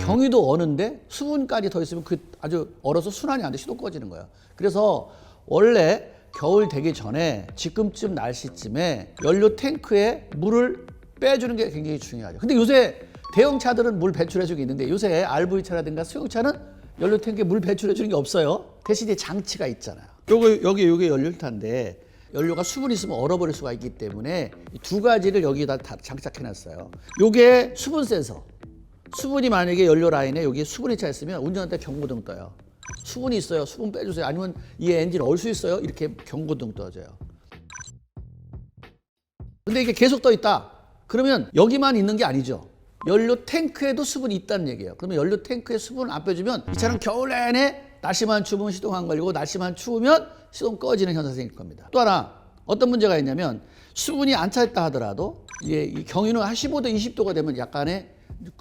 경유도 어는데 수분까지 더 있으면 그 아주 얼어서 순환이 안 돼. 시동 꺼지는 거예요. 그래서 원래 겨울 되기 전에 지금쯤 날씨쯤에 연료 탱크에 물을 빼주는 게 굉장히 중요하죠. 근데 요새 대형차들은 물 배출해주고 있는데 요새 RV차라든가 수용차는 연료 탱크에 물 배출해주는 게 없어요. 대신에 장치가 있잖아요. 요게 연료탄인데 연료가 수분이 있으면 얼어버릴 수가 있기 때문에 두 가지를 여기다 다 장착해놨어요. 요게 수분 센서. 수분이 만약에 연료 라인에 여기 수분이 차 있으면 운전할 때 경고등 떠요. 수분이 있어요. 수분 빼주세요. 아니면 이 엔진 얼 수 있어요. 이렇게 경고등 떠져요. 근데 이게 계속 떠 있다. 그러면 여기만 있는 게 아니죠. 연료 탱크에도 수분이 있다는 얘기예요. 그러면 연료 탱크에 수분을 안 빼주면 이 차는 겨울 내내 날씨만 추우면 시동 안 걸리고 날씨만 추우면 시동 꺼지는 현상이 생길 겁니다. 또 하나 어떤 문제가 있냐면 수분이 안 차 있다 하더라도 이 경유는 한 15도, 20도가 되면 약간의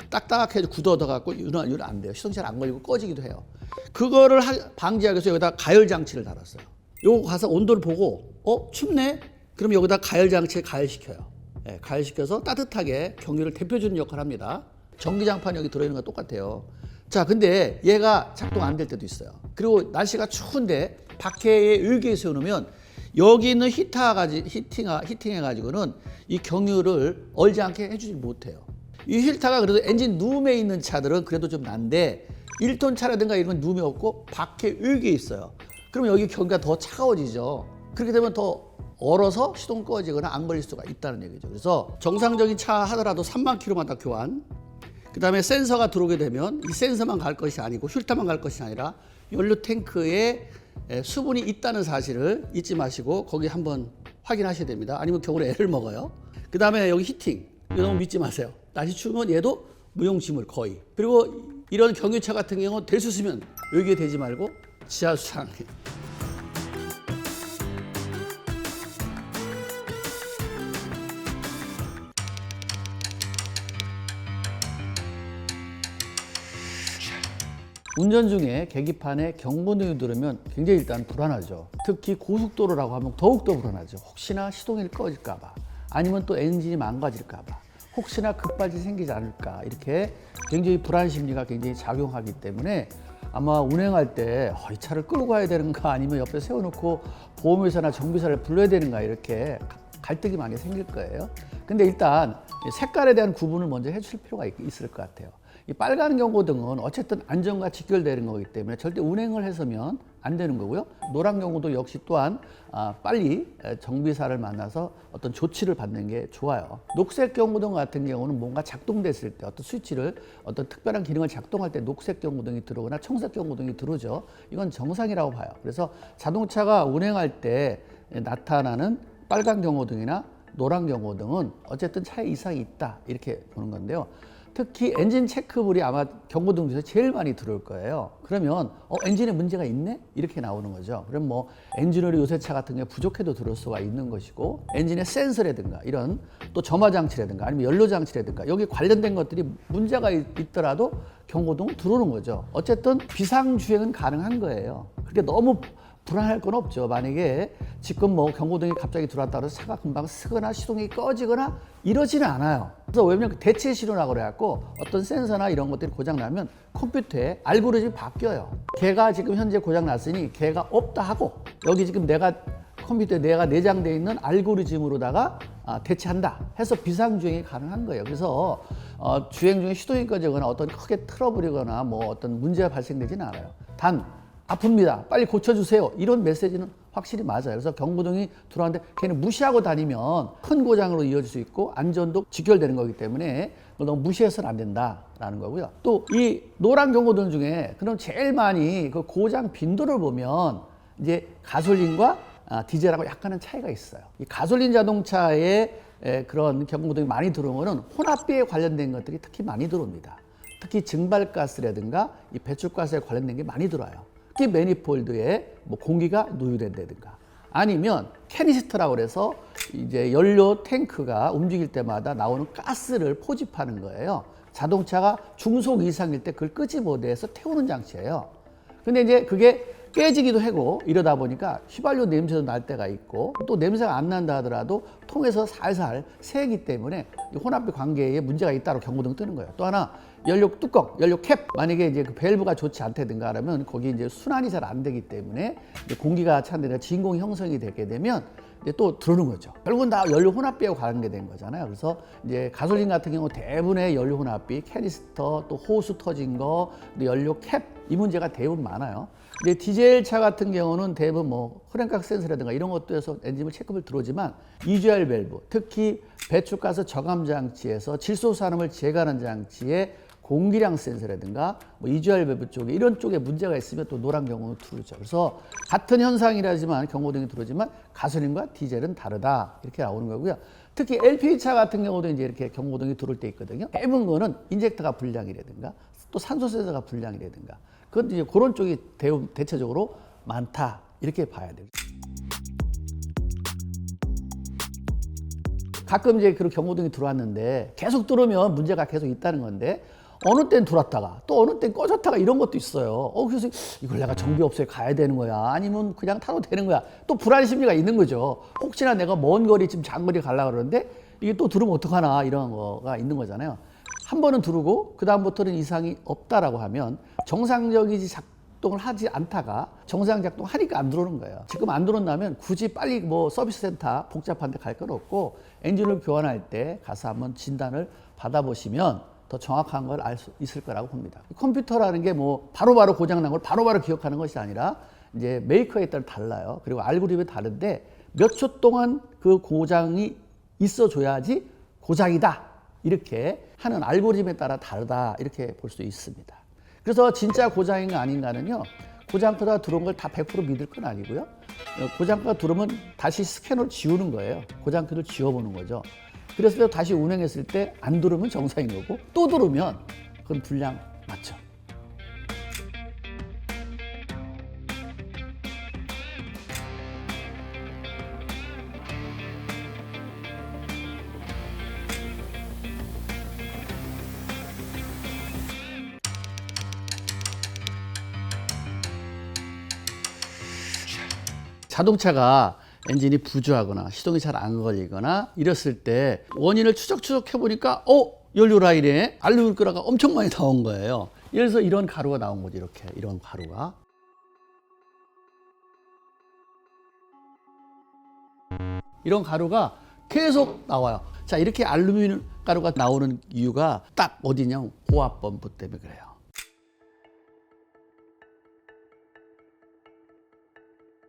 딱딱해져 굳어져갖고 이건 안 돼요. 시동 잘 안 걸리고 꺼지기도 해요. 그거를 방지하기 위해서 여기다 가열 장치를 달았어요. 요거 가서 온도를 보고 춥네? 그럼 여기다 가열 장치에 가열시켜요. 네, 가열시켜서 따뜻하게 경유를 데펴주는 역할을 합니다. 전기장판 여기 들어있는 거 똑같아요. 자, 근데 얘가 작동 안 될 때도 있어요. 그리고 날씨가 추운데 밖에 일기에 세워놓으면 여기 있는 히팅해가지고는 이 경유를 얼지 않게 해주지 못해요. 이 힐터가 그래도 엔진 룸에 있는 차들은 그래도 좀 난데 1톤 차라든가 이런 건 룸이 없고 밖에 일기에 있어요. 그럼 여기 경유가 더 차가워지죠. 그렇게 되면 더 얼어서 시동 꺼지거나 안 걸릴 수가 있다는 얘기죠. 그래서 정상적인 차 하더라도 3만 킬로마다 교환, 그 다음에 센서가 들어오게 되면 이 센서만 갈 것이 아니고 휠터만 갈 것이 아니라 연료 탱크에 수분이 있다는 사실을 잊지 마시고 거기 한번 확인하셔야 됩니다. 아니면 겨울에 애를 먹어요. 그 다음에 여기 히팅, 이거 너무 믿지 마세요. 날씨 추우면 얘도 무용지물 거의. 그리고 이런 경유차 같은 경우는 될 수 있으면 여기에 대지 말고 지하수상. 운전 중에 계기판에 경고등이 들으면 굉장히 일단 불안하죠. 특히 고속도로라고 하면 더욱더 불안하죠. 혹시나 시동이 꺼질까 봐, 아니면 또 엔진이 망가질까 봐, 혹시나 급발진 생기지 않을까, 이렇게 굉장히 불안 심리가 굉장히 작용하기 때문에 아마 운행할 때 이 차를 끌고 가야 되는가, 아니면 옆에 세워놓고 보험회사나 정비사를 불러야 되는가, 이렇게 갈등이 많이 생길 거예요. 근데 일단 색깔에 대한 구분을 먼저 해줄 필요가 있을 것 같아요. 이 빨간 경고등은 어쨌든 안전과 직결되는 거기 때문에 절대 운행을 해서면 안 되는 거고요. 노란 경고도 역시 또한 빨리 정비사를 만나서 어떤 조치를 받는 게 좋아요. 녹색 경고등 같은 경우는 뭔가 작동됐을 때 어떤 스위치를 어떤 특별한 기능을 작동할 때 녹색 경고등이 들어오거나 청색 경고등이 들어오죠. 이건 정상이라고 봐요. 그래서 자동차가 운행할 때 나타나는 빨간 경고등이나 노란 경고등은 어쨌든 차에 이상이 있다, 이렇게 보는 건데요. 특히 엔진 체크불이 아마 경고등 중에서 제일 많이 들어올 거예요. 그러면 엔진에 문제가 있네? 이렇게 나오는 거죠. 그럼 뭐 엔진오일 요새 차 같은 경우에 부족해도 들어올 수가 있는 것이고, 엔진의 센서라든가 이런 또 점화 장치라든가 아니면 연료 장치라든가 여기 관련된 것들이 문제가 있더라도 경고등은 들어오는 거죠. 어쨌든 비상주행은 가능한 거예요. 그렇게 너무 불안할 건 없죠. 만약에 지금 뭐 경고등이 갑자기 들어왔다고 해서 차가 금방 쓰거나 시동이 꺼지거나 이러지는 않아요. 그래서 왜냐면 대체 신호라고 그래갖고 어떤 센서나 이런 것들이 고장 나면 컴퓨터에 알고리즘이 바뀌어요. 걔가 지금 현재 고장 났으니 걔가 없다 하고 여기 지금 내가 컴퓨터에 내가 내장되어 있는 알고리즘으로다가 대체한다 해서 비상주행이 가능한 거예요. 그래서 주행 중에 시동이 꺼지거나 어떤 크게 트러블이거나 뭐 어떤 문제가 발생되지는 않아요. 단 아픕니다, 빨리 고쳐주세요, 이런 메시지는 확실히 맞아요. 그래서 경고등이 들어왔는데 걔는 무시하고 다니면 큰 고장으로 이어질 수 있고 안전도 직결되는 거기 때문에 너무 무시해서는 안 된다라는 거고요. 또 이 노란 경고등 중에 그럼 제일 많이 그 고장 빈도를 보면 이제 가솔린과 디젤하고 약간은 차이가 있어요. 이 가솔린 자동차에 그런 경고등이 많이 들어오면 혼합비에 관련된 것들이 특히 많이 들어옵니다. 특히 증발가스라든가 이 배출가스에 관련된 게 많이 들어와요. 특히 매니폴드에 뭐 공기가 누유된다든가 아니면 캐니스터라고 그래서 이제 연료 탱크가 움직일 때마다 나오는 가스를 포집하는 거예요. 자동차가 중속 이상일 때 그걸 끄지 못해서 태우는 장치예요. 근데 이제 그게 깨지기도 하고 이러다 보니까 휘발유 냄새도 날 때가 있고, 또 냄새가 안 난다 하더라도 통에서 살살 새기 때문에 혼합비 관계에 문제가 있다고 경고등 뜨는 거예요. 또 하나, 연료 뚜껑, 연료 캡, 만약에 이제 그 밸브가 좋지 않다든가 하면 거기 이제 순환이 잘 안 되기 때문에 이제 공기가 찬데가 진공이 형성이 되게 되면 이제 또 들어오는 거죠. 결국은 다 연료 혼합비하고 관계된 거잖아요. 그래서 이제 가솔린 같은 경우 대부분의 연료 혼합비, 캐니스터, 또 호수 터진 거, 또 연료 캡, 이 문제가 대부분 많아요. 이제 디젤 차 같은 경우는 대부분 뭐 흡연각 센서라든가 이런 것들에서 엔진을 체크를 들어오지만 EGR 밸브, 특히 배출가스 저감 장치에서 질소산업을 제거하는 장치에 공기량 센서라든가 뭐 EGR 밸브 쪽에 이런 쪽에 문제가 있으면 또 노란 경고등이 들어오죠. 그래서 같은 현상이라지만 경고등이 들어오지만 가솔린과 디젤은 다르다, 이렇게 나오는 거고요. 특히 LPG 차 같은 경우도 이제 이렇게 경고등이 들어올 때 있거든요. 대부분 거는 인젝터가 불량이라든가 또 산소 센서가 불량이라든가 그건 이제 그런 쪽이 대체적으로 많다, 이렇게 봐야 돼요. 가끔 이제 그런 경고등이 들어왔는데 계속 들어오면 문제가 계속 있다는 건데 어느 땐 들어왔다가 또 어느 땐 꺼졌다가 이런 것도 있어요. 그래서 이걸 내가 정비업소에 가야 되는 거야? 아니면 그냥 타도 되는 거야? 또 불안 심리가 있는 거죠. 혹시나 내가 먼 거리 지금 장거리 가려고 그러는데 이게 또 들으면 어떡하나 이런 거가 있는 거잖아요. 한 번은 두르고 그다음부터는 이상이 없다라고 하면 정상적이지 작동을 하지 않다가 정상 작동하니까 안 들어오는 거예요. 지금 안 들어온다면 굳이 빨리 뭐 서비스 센터 복잡한 데 갈 건 없고 엔진을 교환할 때 가서 한번 진단을 받아보시면 더 정확한 걸 알 수 있을 거라고 봅니다. 컴퓨터라는 게 뭐 바로바로 고장난 걸 바로바로 기억하는 것이 아니라 이제 메이커에 따라 달라요. 그리고 알고리즘이 다른데 몇 초 동안 그 고장이 있어줘야지 고장이다. 이렇게 하는 알고리즘에 따라 다르다. 이렇게 볼 수 있습니다. 그래서 진짜 고장인가 아닌가는요. 고장코드가 들어온 걸 다 100% 믿을 건 아니고요. 고장코드가 들어오면 다시 스캐너를 지우는 거예요. 고장코드를 지워보는 거죠. 그래서 다시 운행했을 때 안 들어오면 정상인 거고 또 들어오면 그건 불량 맞죠. 자동차가 엔진이 부조하거나 시동이 잘 안 걸리거나 이랬을 때 원인을 추적해 보니까 연료 라인에 알루미늄 가루가 엄청 많이 나온 거예요. 예를 들어서 이런 가루가 나온 거죠. 이렇게 이런 가루가 이런 가루가 계속 나와요. 자, 이렇게 알루미늄 가루가 나오는 이유가 딱 어디냐? 고압 펌프 때문에 그래요.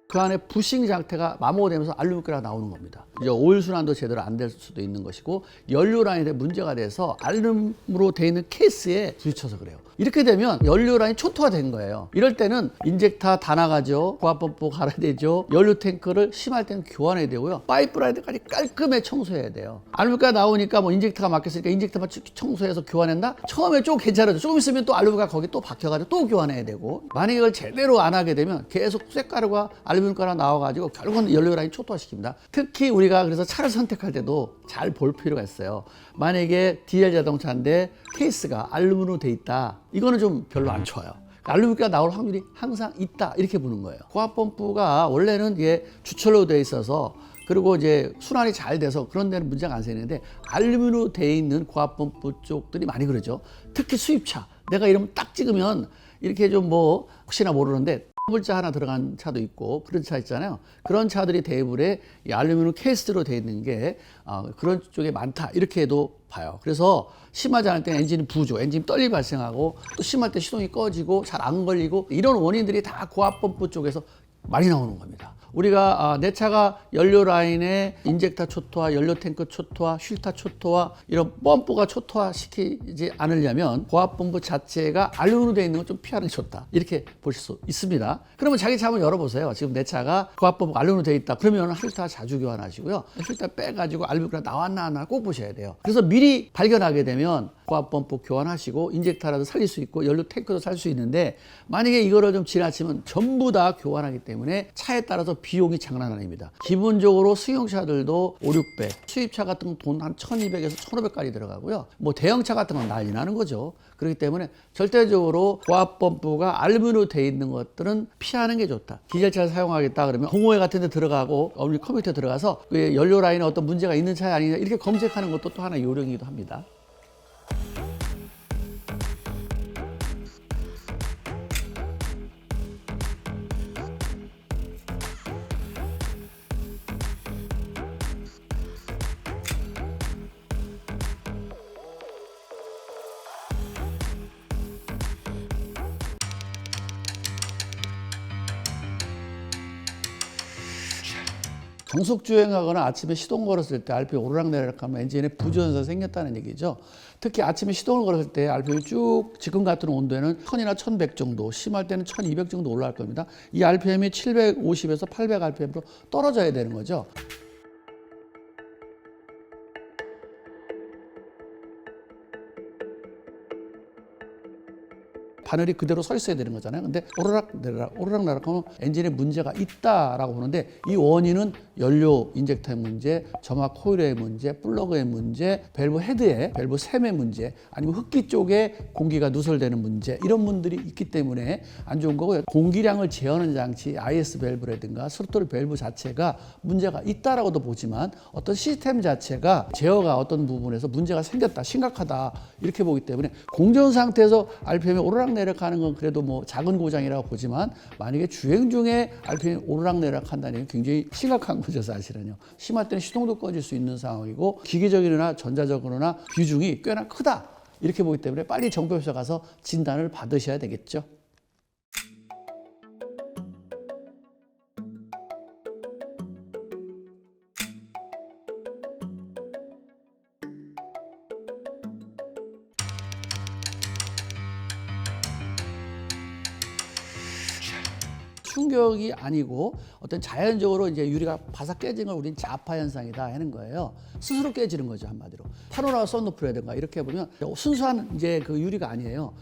그 안에 부싱 상태가 마모되면서 알루미늄 가루가 나오는 겁니다. 이제 오일 순환도 제대로 안 될 수도 있는 것이고 연료 라인에 문제가 돼서 알루미늄으로 되어 있는 케이스에 부딪혀서 그래요. 이렇게 되면 연료 라인이 초토화된 거예요. 이럴 때는 인젝터 다 나가죠. 고압 펌프 갈아야 되죠. 연료 탱크를 심할 때는 교환해야 되고요. 파이프 라인까지 깔끔하게 청소해야 돼요. 알루미늄가 나오니까 뭐 인젝터가 막혔으니까 인젝터만 청소해서 교환했나? 처음에 좀 괜찮아져. 조금 있으면 또 알루미늄가 거기 또 박혀가지고 또 교환해야 되고 만약에 이걸 제대로 안 하게 되면 계속 쇳가루가 알루미늄 가루가 나와가지고 결국은 연료 라인 초토화시킵니다. 특히 우리가 그래서 차를 선택할 때도 잘 볼 필요가 있어요. 만약에 디젤 자동차인데 케이스가 알루미늄으로 돼 있다. 이거는 좀 별로 안 좋아요. 알루미늄가 나올 확률이 항상 있다. 이렇게 보는 거예요. 고압 펌프가 원래는 이게 주철로 돼 있어서 그리고 이제 순환이 잘 돼서 그런 데는 문제가 안 생기는데 알루미늄으로 돼 있는 고압 펌프 쪽들이 많이 그러죠. 특히 수입차. 내가 이러면 딱 찍으면 이렇게 좀 뭐 혹시나 모르는데 물자 하나 들어간 차도 있고 그런 차 있잖아요. 그런 차들이 대부분의 이 알루미늄 케이스로 되어 있는 게 그런 쪽에 많다 이렇게도 봐요. 그래서 심하지 않을 때 엔진이 부조, 엔진 떨림이 발생하고 또 심할 때 시동이 꺼지고 잘 안 걸리고 이런 원인들이 다 고압 펌프 쪽에서 많이 나오는 겁니다. 우리가 내 차가 연료 라인에 인젝터 초토화, 연료 탱크 초토화, 휠타 초토화 이런 펌프가 초토화 시키지 않으려면 고압 펌프 자체가 알루미늄으로 되어 있는 건 좀 피하는 게 좋다. 이렇게 보실 수 있습니다. 그러면 자기 차 한번 열어보세요. 지금 내 차가 고압 펌프가 알루미늄으로 되어 있다. 그러면 휠타 자주 교환하시고요. 휠타 빼가지고 알루미늄 나왔나 안 나왔나 꼭 보셔야 돼요. 그래서 미리 발견하게 되면 고압 펌프 교환하시고 인젝터라도 살릴 수 있고 연료 탱크도 살 수 있는데 만약에 이거를 좀 지나치면 전부 다 교환하기 때문에 차에 따라서 비용이 장난 아닙니다. 기본적으로 승용차들도 5, 600, 수입차 같은 건 돈 한 1200에서 1500까지 들어가고요. 뭐 대형차 같은 건 난리 나는 거죠. 그렇기 때문에 절대적으로 고압 펌프가 알루미늄으로 되어 있는 것들은 피하는 게 좋다. 디젤차를 사용하겠다 그러면 동호회 같은 데 들어가고 우리 컴퓨터에 들어가서 그 연료 라인에 어떤 문제가 있는 차야 아니냐 이렇게 검색하는 것도 또 하나 요령이기도 합니다. 정속 주행하거나 아침에 시동 걸었을 때 RPM 오르락내리락 하면 엔진에 부전선이 생겼다는 얘기죠. 특히 아침에 시동을 걸었을 때 RPM이 쭉 지금 같은 온도에는 1000이나 1100 정도, 심할 때는 1200 정도 올라갈 겁니다. 이 RPM이 750에서 800 RPM으로 떨어져야 되는 거죠. 바늘이 그대로 서 있어야 되는 거잖아요. 근데 오르락내리락 하면 엔진에 문제가 있다라고 보는데 이 원인은 연료 인젝터의 문제, 점화 코일의 문제, 플러그의 문제, 밸브 헤드의 밸브 샘의 문제, 아니면 흡기 쪽에 공기가 누설되는 문제, 이런 분들이 있기 때문에 안 좋은 거고요. 공기량을 제어하는 장치 IS 밸브라든가 스로틀 밸브 자체가 문제가 있다라고도 보지만 어떤 시스템 자체가 제어가 어떤 부분에서 문제가 생겼다, 심각하다 이렇게 보기 때문에 공전 상태에서 RPM이 오르락내리락 하는 건 그래도 뭐 작은 고장이라고 보지만 만약에 주행 중에 RPM이 오르락내리락 한다는 게 굉장히 심각한 거죠, 사실은요. 심할 때는 시동도 꺼질 수 있는 상황이고 기계적이거나 전자적으로나 비중이 꽤나 크다 이렇게 보기 때문에 빨리 정비업체 가서 진단을 받으셔야 되겠죠. 충격이 아니고 어떤 자연적으로 이제 유리가 바삭 깨진 걸 우리는 자파 현상이다 하는 거예요. 스스로 깨지는 거죠, 한마디로. 파노라마 썬루프라든가 이렇게 보면 순수한 이제 그 유리가 아니에요.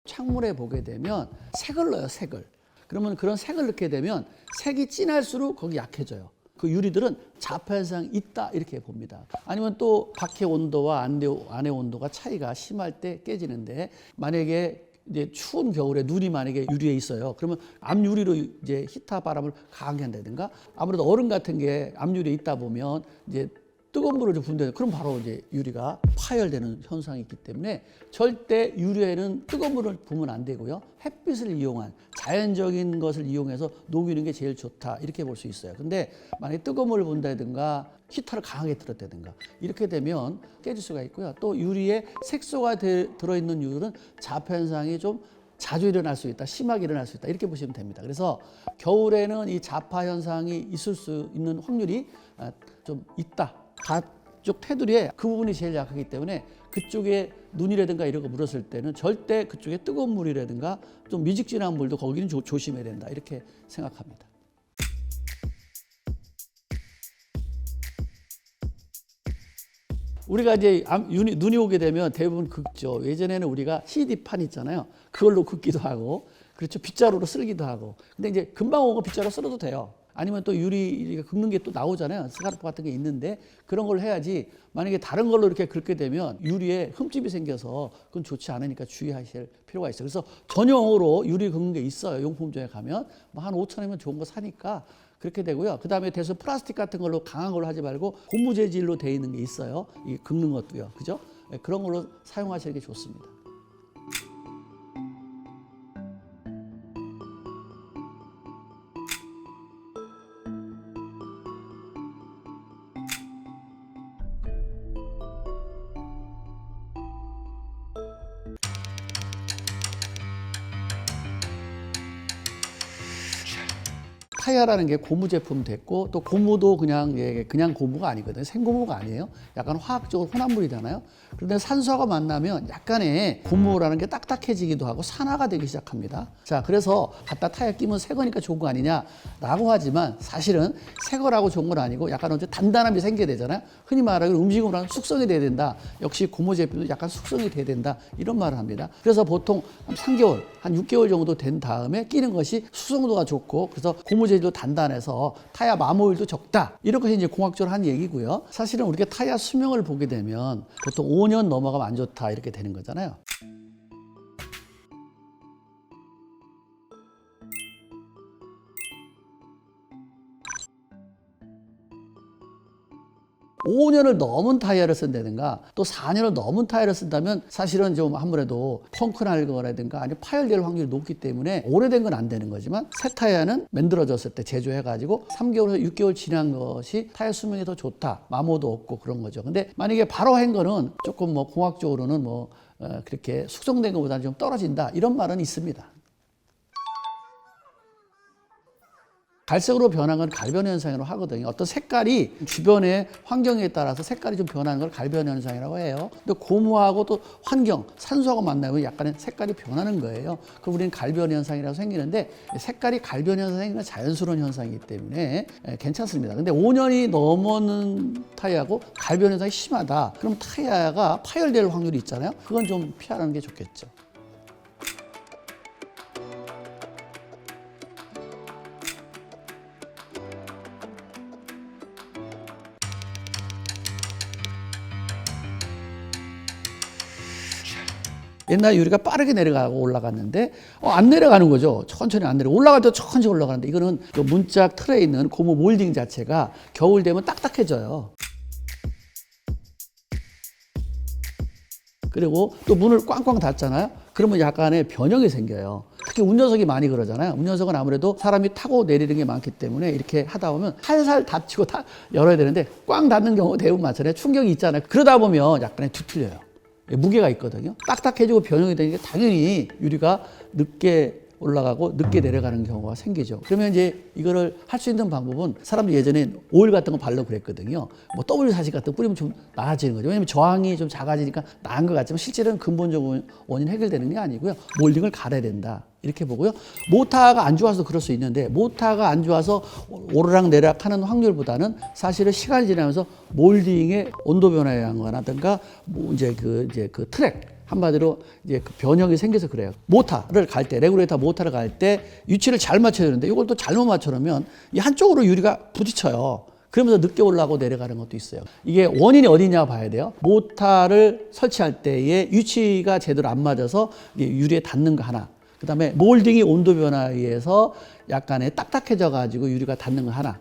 창문에 보게 되면 색을 넣어요, 색을. 그러면 그런 색을 넣게 되면 색이 진할수록 거기 약해져요. 그 유리들은 자파 현상이 있다 이렇게 봅니다. 아니면 또 밖의 온도와 안의 온도가 차이가 심할 때 깨지는데 만약에 이제 추운 겨울에 눈이 만약에 유리에 있어요. 그러면 앞유리로 이제 히타 바람을 강하게 한다든가 아무래도 얼음 같은 게 앞유리에 있다 보면 이제 뜨거운 물을 좀 분대. 그럼 바로 이제 유리가 파열되는 현상이 있기 때문에 절대 유리에는 뜨거운 물을 부으면 안 되고요. 햇빛을 이용한 자연적인 것을 이용해서 녹이는 게 제일 좋다 이렇게 볼 수 있어요. 근데 만약에 뜨거운 물을 분다든가 히터를 강하게 틀었다든가 이렇게 되면 깨질 수가 있고요. 또 유리에 색소가 들어있는 유리는 자파 현상이 좀 자주 일어날 수 있다, 심하게 일어날 수 있다 이렇게 보시면 됩니다. 그래서 겨울에는 이 자파 현상이 있을 수 있는 확률이 좀 있다. 가쪽 테두리에 그 부분이 제일 약하기 때문에 그쪽에 눈이라든가 이런 거 물었을 때는 절대 그쪽에 뜨거운 물이라든가 좀 미직진한 물도 거기는 조심해야 된다 이렇게 생각합니다. 우리가 이제 눈이 오게 되면 대부분 긁죠. 예전에는 우리가 CD판 있잖아요. 그걸로 긁기도 하고, 그렇죠. 빗자루로 쓸기도 하고. 근데 이제 금방 오고 빗자루 쓸어도 돼요. 아니면 또 유리 긁는 게 또 나오잖아요. 스카르프 같은 게 있는데 그런 걸 해야지. 만약에 다른 걸로 이렇게 긁게 되면 유리에 흠집이 생겨서 그건 좋지 않으니까 주의하실 필요가 있어요. 그래서 전용으로 유리 긁는 게 있어요. 용품점에 가면 뭐 한 5,000원이면 좋은 거 사니까 그렇게 되고요. 그 다음에 대신 플라스틱 같은 걸로 강한 걸로 하지 말고 고무 재질로 돼 있는 게 있어요. 이 긁는 것도요. 그죠? 그런 걸로 사용하시는 게 좋습니다. 타이어라는 게 고무 제품 됐고 또 고무도 그냥 고무가 아니거든요. 생고무가 아니에요. 약간 화학적으로 혼합물이잖아요. 그런데 산소가 만나면 약간의 고무라는 게 딱딱해지기도 하고 산화가 되기 시작합니다. 자, 그래서 갖다 타이어 끼면 새 거니까 좋은 거 아니냐라고 하지만 사실은 새 거라고 좋은 건 아니고 약간 어째 단단함이 생겨야 되잖아요. 흔히 말하는 음식으로 하는 숙성이 돼야 된다. 역시 고무 제품도 약간 숙성이 돼야 된다. 이런 말을 합니다. 그래서 보통 한 3개월, 한 6개월 정도 된 다음에 끼는 것이 숙성도가 좋고 그래서 고무 재질도 단단해서 타이어 마모율도 적다. 이렇게 이제 공학적으로 한 얘기고요. 사실은 우리가 타이어 수명을 보게 되면 보통 5년 넘어가면 안 좋다 이렇게 되는 거잖아요. 5년을 넘은 타이어를 쓴다든가 또 4년을 넘은 타이어를 쓴다면 사실은 좀 아무래도 펑크 날 거라든가 아니면 파열될 확률이 높기 때문에 오래된 건 안 되는 거지만 새 타이어는 만들어졌을 때 제조해가지고 3개월에서 6개월 지난 것이 타이어 수명이 더 좋다. 마모도 없고 그런 거죠. 근데 만약에 바로 한 거는 조금 뭐 공학적으로는 뭐 그렇게 숙성된 것보다는 좀 떨어진다. 이런 말은 있습니다. 갈색으로 변한 건 갈변 현상이라고 하거든요. 어떤 색깔이 주변의 환경에 따라서 색깔이 좀 변하는 걸 갈변 현상이라고 해요. 근데 고무하고 또 환경, 산소하고 만나면 약간의 색깔이 변하는 거예요. 그럼 우리는 갈변 현상이라고 생기는데 색깔이 갈변 현상이 자연스러운 현상이기 때문에 괜찮습니다. 근데 5년이 넘는 타이어하고 갈변 현상이 심하다. 그럼 타이어가 파열될 확률이 있잖아요. 그건 좀 피하는 게 좋겠죠. 옛날 유리가 빠르게 내려가고 올라갔는데 안 내려가는 거죠. 천천히 안 올라갈 때 천천히 올라가는데 이거는 그 문짝 틀에 있는 고무 몰딩 자체가 겨울 되면 딱딱해져요. 그리고 또 문을 꽝꽝 닫잖아요. 그러면 약간의 변형이 생겨요. 특히 운전석이 많이 그러잖아요. 운전석은 아무래도 사람이 타고 내리는 게 많기 때문에 이렇게 하다 보면 살살 닫히고 다 열어야 되는데 꽝 닫는 경우가 대부분 많잖아요. 충격이 있잖아요. 그러다 보면 약간의 뒤틀려요. 무게가 있거든요. 딱딱해지고 변형이 되니까 당연히 유리가 늦게 올라가고 늦게 내려가는 경우가 생기죠. 그러면 이제 이거를 할 수 있는 방법은 사람들이 예전에 오일 같은 거 바르고 그랬거든요. 뭐 W40 같은 거 뿌리면 좀 나아지는 거죠. 왜냐면 저항이 좀 작아지니까 나은 것 같지만 실제로는 근본적인 원인 해결되는 게 아니고요. 몰딩을 갈아야 된다. 이렇게 보고요. 모타가 안 좋아서 그럴 수 있는데 모타가 안 좋아서 오르락 내리락 하는 확률보다는 사실은 시간이 지나면서 몰딩의 온도 변화에 의한 거라든가 뭐 이제 그 트랙 한마디로 이제 그 변형이 생겨서 그래요. 모타를 갈 때, 레귤레이터 모타를 갈 때 위치를 잘 맞춰야 되는데 이걸 또 잘못 맞춰놓으면 이 한쪽으로 유리가 부딪혀요. 그러면서 늦게 올라가고 내려가는 것도 있어요. 이게 원인이 어디냐 봐야 돼요. 모타를 설치할 때의 위치가 제대로 안 맞아서 유리에 닿는 거 하나. 그 다음에 몰딩이 온도 변화에 의해서 약간의 딱딱해져 가지고 유리가 닿는 거 하나.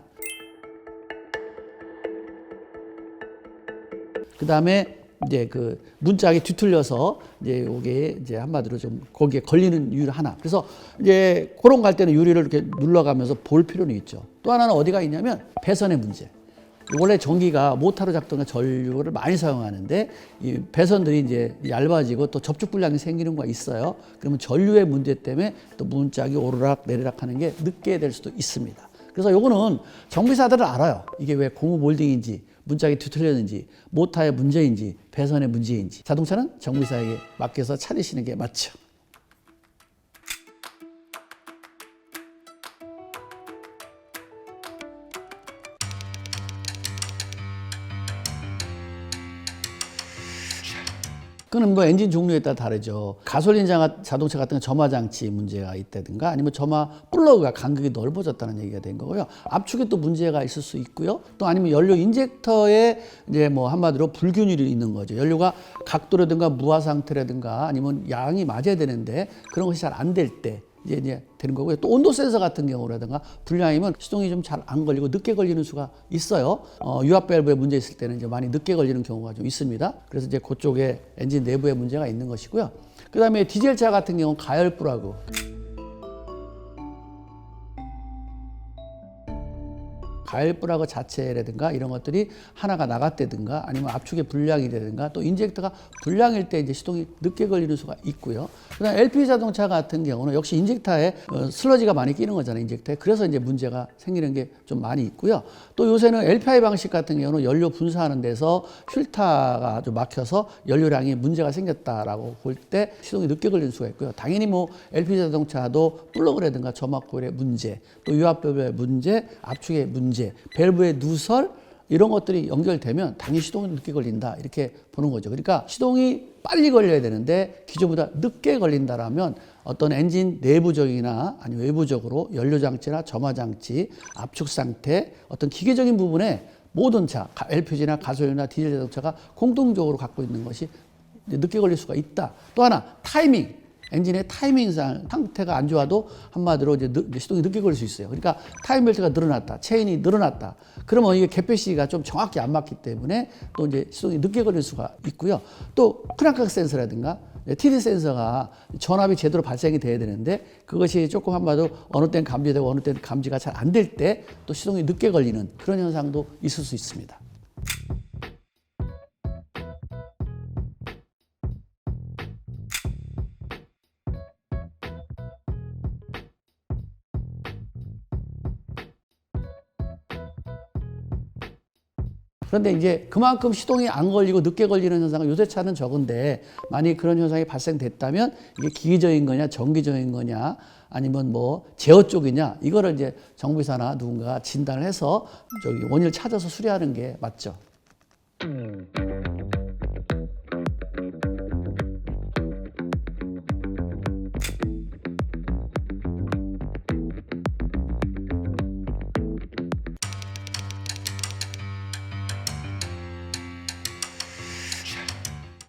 그 다음에 이제 그 문짝이 뒤틀려서 이제 요게 이제 한마디로 좀 거기에 걸리는 유리 하나. 그래서 이제 그런 거 할 때는 유리를 이렇게 눌러가면서 볼 필요는 있죠. 또 하나는 어디가 있냐면 배선의 문제. 원래 전기가 모타로 작동한 전류를 많이 사용하는데 이 배선들이 이제 얇아지고 또 접촉 불량이 생기는 거가 있어요. 그러면 전류의 문제 때문에 또 문짝이 오르락 내리락 하는 게 늦게 될 수도 있습니다. 그래서 요거는 정비사들은 알아요. 이게 왜 고무 몰딩인지 문짝이 뒤틀렸는지 모타의 문제인지 배선의 문제인지 자동차는 정비사에게 맡겨서 차리시는 게 맞죠. 그건 뭐 엔진 종류에 따라 다르죠. 가솔린 자동차 같은 건 점화 장치 문제가 있다든가 아니면 점화 플러그가 간격이 넓어졌다는 얘기가 된 거고요. 압축에 또 문제가 있을 수 있고요. 또 아니면 연료 인젝터에 이제 뭐 한마디로 불균일이 있는 거죠. 연료가 각도라든가 무화 상태라든가 아니면 양이 맞아야 되는데 그런 것이 잘 안 될 때 이제 되는 거고요. 또 온도 센서 같은 경우라든가 불량이면 시동이 좀 잘 안 걸리고 늦게 걸리는 수가 있어요. 유압 밸브에 문제 있을 때는 이제 많이 늦게 걸리는 경우가 좀 있습니다. 그래서 이제 그쪽에 엔진 내부에 문제가 있는 것이고요. 그 다음에 디젤차 같은 경우는 가열 불하고 가열 불하고 자체라든가 이런 것들이 하나가 나갔다든가 아니면 압축의 불량이 되든가 또 인젝터가 불량일 때 이제 시동이 늦게 걸리는 수가 있고요. 그다음 LP 자동차 같은 경우는 역시 인젝터에 슬러지가 많이 끼는 거잖아요. 인젝터에. 그래서 이제 문제가 생기는 게 좀 많이 있고요. 또 요새는 LPI 방식 같은 경우는 연료 분사하는 데서 필터가 좀 막혀서 연료량이 문제가 생겼다라고 볼 때 시동이 늦게 걸리는 수가 있고요. 당연히 뭐 LP 자동차도 플러그라든가 점막 코일의 문제, 또 유압밸브의 문제, 압축의 문제, 밸브의 누설 이런 것들이 연결되면 당연히 시동이 늦게 걸린다 이렇게 보는 거죠. 그러니까 시동이 빨리 걸려야 되는데 기존보다 늦게 걸린다라면 어떤 엔진 내부적이나 아니면 외부적으로 연료장치나 점화장치, 압축 상태 어떤 기계적인 부분에 모든 차, LPG나 가솔린이나 디젤 자동차가 공통적으로 갖고 있는 것이 늦게 걸릴 수가 있다. 또 하나 타이밍. 엔진의 타이밍 상태가 안 좋아도 한마디로 이제 시동이 늦게 걸릴 수 있어요. 그러니까 타임 벨트가 늘어났다, 체인이 늘어났다. 그러면 이게 개폐시가 좀 정확히 안 맞기 때문에 또 이제 시동이 늦게 걸릴 수가 있고요. 또 크랑크 센서라든가 TD 센서가 전압이 제대로 발생이 돼야 되는데 그것이 조금 한마디로 어느 때는 감지되고 어느 때는 감지가 잘 안 될 때 또 시동이 늦게 걸리는 그런 현상도 있을 수 있습니다. 그런데 이제 그만큼 시동이 안 걸리고 늦게 걸리는 현상은 요새 차는 적은데, 만약 그런 현상이 발생됐다면 이게 기계적인 거냐 전기적인 거냐 아니면 뭐 제어 쪽이냐, 이거를 이제 정비사나 누군가 진단을 해서 원인을 찾아서 수리하는 게 맞죠.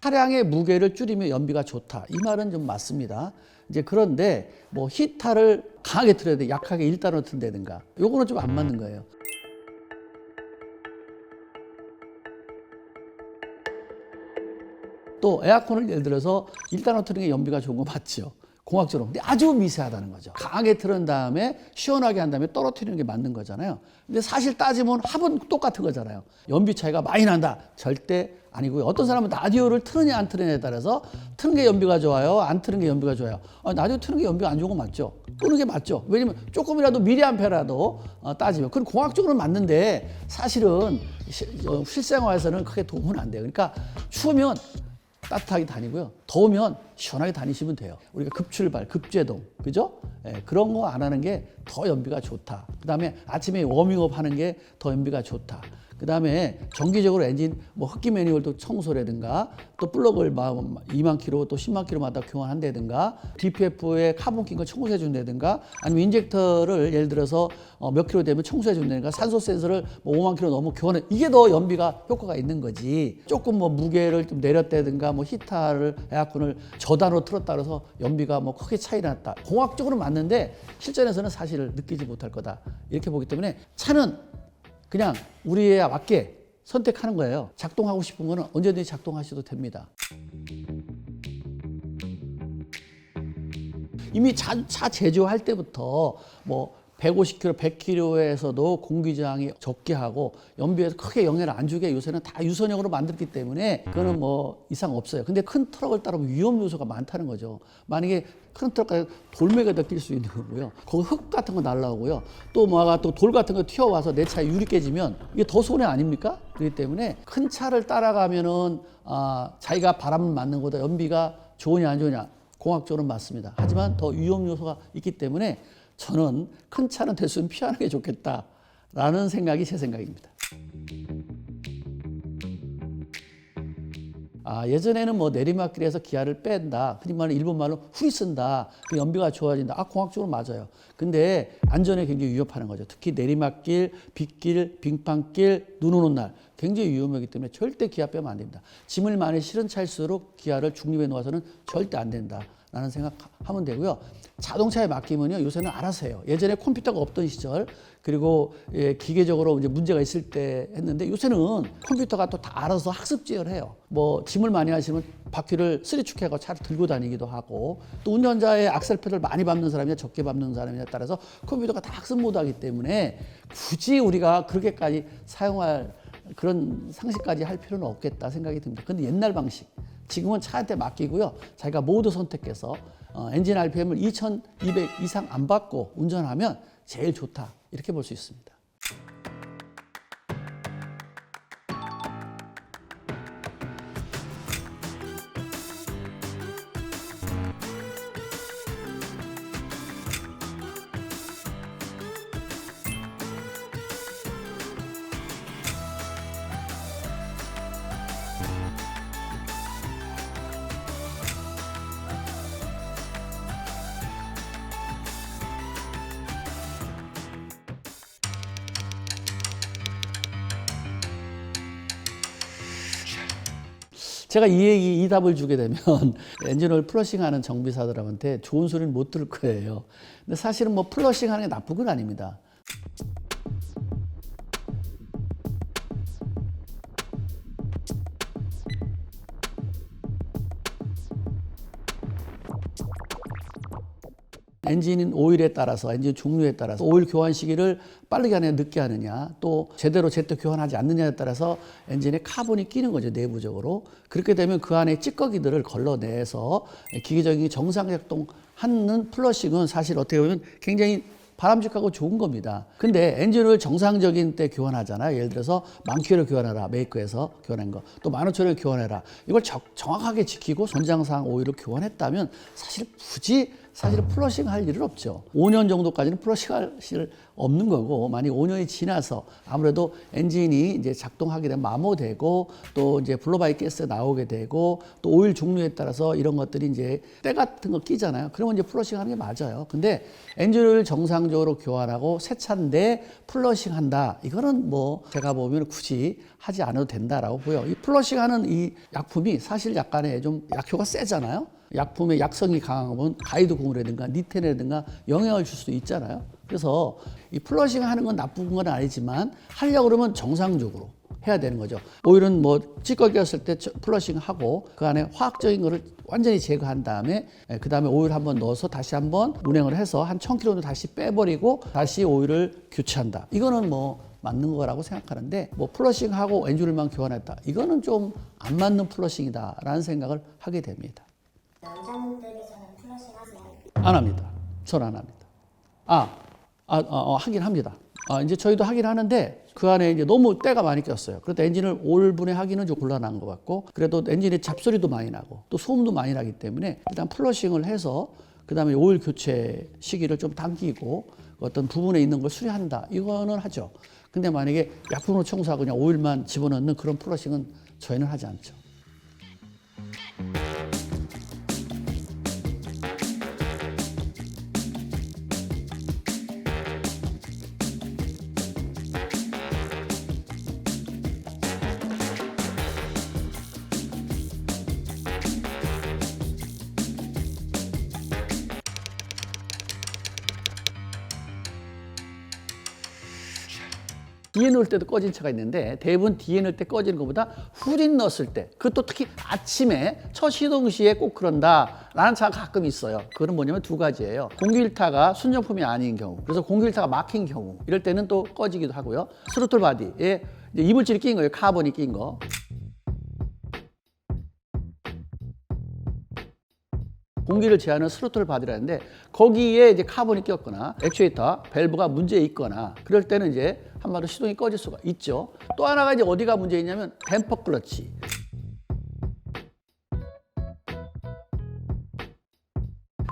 차량의 무게를 줄이면 연비가 좋다, 이 말은 좀 맞습니다. 이제 그런데 뭐 히타를 강하게 틀어야 돼, 약하게 1단으로 튼다든가, 요거는 좀 안 맞는 거예요. 또 에어컨을 예를 들어서 1단으로 트는 게 연비가 좋은 거 맞죠? 공학적으로. 근데 아주 미세하다는 거죠. 강하게 틀은 다음에 시원하게 한 다음에 떨어뜨리는 게 맞는 거잖아요. 근데 사실 따지면 합은 똑같은 거잖아요. 연비 차이가 많이 난다, 절대 아니고요. 어떤 사람은 라디오를 틀느냐 안 틀느냐에 따라서 트는 게 연비가 좋아요, 안 트는 게 연비가 좋아요. 라디오 트는 게 연비가 안 좋은 거 맞죠? 끄는 게 맞죠? 왜냐면 조금이라도 미리암페라도 따지면, 그건 공학적으로는 맞는데 사실은 실생활에서는 크게 도움은 안 돼요. 그러니까 추우면 따뜻하게 다니고요, 더우면 시원하게 다니시면 돼요. 우리가 급출발, 급제동, 그죠? 그런 거 안 하는 게 더 연비가 좋다. 그 다음에 아침에 워밍업 하는 게 더 연비가 좋다. 그 다음에 정기적으로 엔진 뭐 흡기 매뉴얼도 청소라든가, 또 플러그를 2만 킬로 또 10만 킬로마다 교환한다든가, DPF에 카본 낀 거 청소해 준다든가, 아니면 인젝터를 예를 들어서 몇 킬로 되면 청소해 준다든가, 산소 센서를 뭐 5만 킬로 넘어 교환해, 이게 더 연비가 효과가 있는 거지. 조금 뭐 무게를 좀 내렸다든가, 뭐 히터를 에어컨을 저단으로 틀었다 그래서 연비가 뭐 크게 차이 났다, 공학적으로 맞는데 실전에서는 사실을 느끼지 못할 거다, 이렇게 보기 때문에 차는 그냥 우리에 맞게 선택하는 거예요. 작동하고 싶은 거는 언제든지 작동하셔도 됩니다. 이미 차 제조할 때부터 뭐 150km, 100km에서도 공기저항이 적게 하고 연비에서 크게 영향을 안 주게 요새는 다 유선형으로 만들었기 때문에 그거는 뭐 이상 없어요. 근데 큰 트럭을 따르면 위험 요소가 많다는 거죠. 만약에 큰 트럭까지 돌멩이가 낄 수 있는 거고요, 거기 흙 같은 거 날라오고요, 또 뭐가 또 돌 같은 거 튀어와서 내 차에 유리 깨지면 이게 더 손해 아닙니까? 그렇기 때문에 큰 차를 따라가면은 자기가 바람을 맞는 것보다 연비가 좋으냐 안 좋으냐 공학적으로는 맞습니다. 하지만 더 위험 요소가 있기 때문에 저는 큰 차는 대수는 피하는 게 좋겠다라는 생각이 제 생각입니다. 예전에는 뭐 내리막길에서 기아를 뺀다, 흔히 말하는 일본 말로 후리 쓴다, 그 연비가 좋아진다. 공학적으로 맞아요. 근데 안전에 굉장히 위협하는 거죠. 특히 내리막길, 빗길, 빙판길, 눈 오는 날 굉장히 위험하기 때문에 절대 기아 빼면 안 됩니다. 짐을 많이 실은 차일수록 기아를 중립에 놓아서는 절대 안 된다라는 생각하면 되고요. 자동차에 맡기면요, 요새는 알아서 해요. 예전에 컴퓨터가 없던 시절, 그리고 기계적으로 이제 문제가 있을 때 했는데, 요새는 컴퓨터가 또 다 알아서 학습 지원을 해요. 뭐 짐을 많이 하시면 바퀴를 쓰리축해서 차를 들고 다니기도 하고, 또 운전자의 악셀 페달 많이 밟는 사람이냐 적게 밟는 사람이냐에 따라서 컴퓨터가 다 학습 모드하기 때문에 굳이 우리가 그렇게까지 사용할 그런 상식까지 할 필요는 없겠다 생각이 듭니다. 근데 옛날 방식, 지금은 차한테 맡기고요, 자기가 모두 선택해서 엔진 RPM을 2200 이상 안 받고 운전하면 제일 좋다, 이렇게 볼 수 있습니다. 제가 이 답을 주게 되면 엔진오일 플러싱하는 정비사들한테 좋은 소리는 못 들을 거예요. 근데 사실은 뭐 플러싱하는 게 나쁜 건 아닙니다. 엔진 오일에 따라서, 엔진 종류에 따라서 오일 교환 시기를 빠르게 하느냐 늦게 하느냐, 또 제대로 제때 교환하지 않느냐에 따라서 엔진에 카본이 끼는 거죠, 내부적으로. 그렇게 되면 그 안에 찌꺼기들을 걸러내서 기계적인 정상 작동하는 플러싱은 사실 어떻게 보면 굉장히 바람직하고 좋은 겁니다. 근데 엔진오일 정상적인 때 교환하잖아요. 예를 들어서 10,000km 교환해라. 메이커에서 교환한 거. 또 15,000km 교환해라. 이걸 정확하게 지키고 전장상 오일을 교환했다면 사실 굳이 플러싱 할 일은 없죠. 5년 정도까지는 플러싱 할 일 없는 거고, 만약 5년이 지나서 아무래도 엔진이 이제 작동하게 되면 마모되고, 또 이제 블로바이 가스 나오게 되고, 또 오일 종류에 따라서 이런 것들이 이제 때 같은 거 끼잖아요. 그러면 이제 플러싱 하는 게 맞아요. 근데 엔진오일 정상적으로 교환하고 새 차인데 플러싱 한다. 이거는 뭐 제가 보면 굳이 하지 않아도 된다라고 보여요. 이 플러싱 하는 이 약품이 사실 약간의 좀 약효가 세잖아요. 약품의 약성이 강하면 가이드 고무라든가 니텐이라든가 영향을 줄 수도 있잖아요. 그래서 이 플러싱 하는 건 나쁜 건 아니지만 하려고 그러면 정상적으로 해야 되는 거죠. 오일은 뭐 찌꺼기 꼈을 때 플러싱 하고 그 안에 화학적인 거를 완전히 제거한 다음에 그 다음에 오일 한번 넣어서 다시 한번 운행을 해서 한 1,000km 정도 다시 빼버리고 다시 오일을 교체한다. 이거는 뭐 맞는 거라고 생각하는데, 뭐 플러싱하고 엔진오일만 교환했다. 이거는 좀 안 맞는 플러싱이다라는 생각을 하게 됩니다.
남자분들께서는 플러싱 하세요?
안 합니다. 저는 안 합니다. 하긴 합니다. 이제 저희도 하긴 하는데 그 안에 이제 너무 때가 많이 꼈어요. 그래도 엔진을 올분해하기는 좀 곤란한 것 같고, 그래도 엔진의 잡소리도 많이 나고 또 소음도 많이 나기 때문에 일단 플러싱을 해서 그 다음에 오일 교체 시기를 좀 당기고 어떤 부분에 있는 걸 수리한다. 이거는 하죠. 근데 만약에 약품으로 청소하고 그냥 오일만 집어넣는 그런 플러싱은 저희는 하지 않죠. 뒤에 넣을 때도 꺼진 차가 있는데 대부분 뒤에 넣을 때 꺼지는 것보다 후진 넣었을 때, 그것도 특히 아침에 첫 시동 시에 꼭 그런다라는 차가 가끔 있어요. 그건 뭐냐면 두 가지예요. 공기일타가 순정품이 아닌 경우, 그래서 공기일타가 막힌 경우 이럴 때는 또 꺼지기도 하고요. 스로틀 바디에 이제 이물질이 끼인 거예요. 카본이 끼인 거. 공기를 제하는 스로틀 바디라는데 거기에 이제 카본이 꼈거나 액추에이터 밸브가 문제 있거나 그럴 때는 이제 한마디로 시동이 꺼질 수가 있죠. 또 하나가 이제 어디가 문제 있냐면 댐퍼 클러치.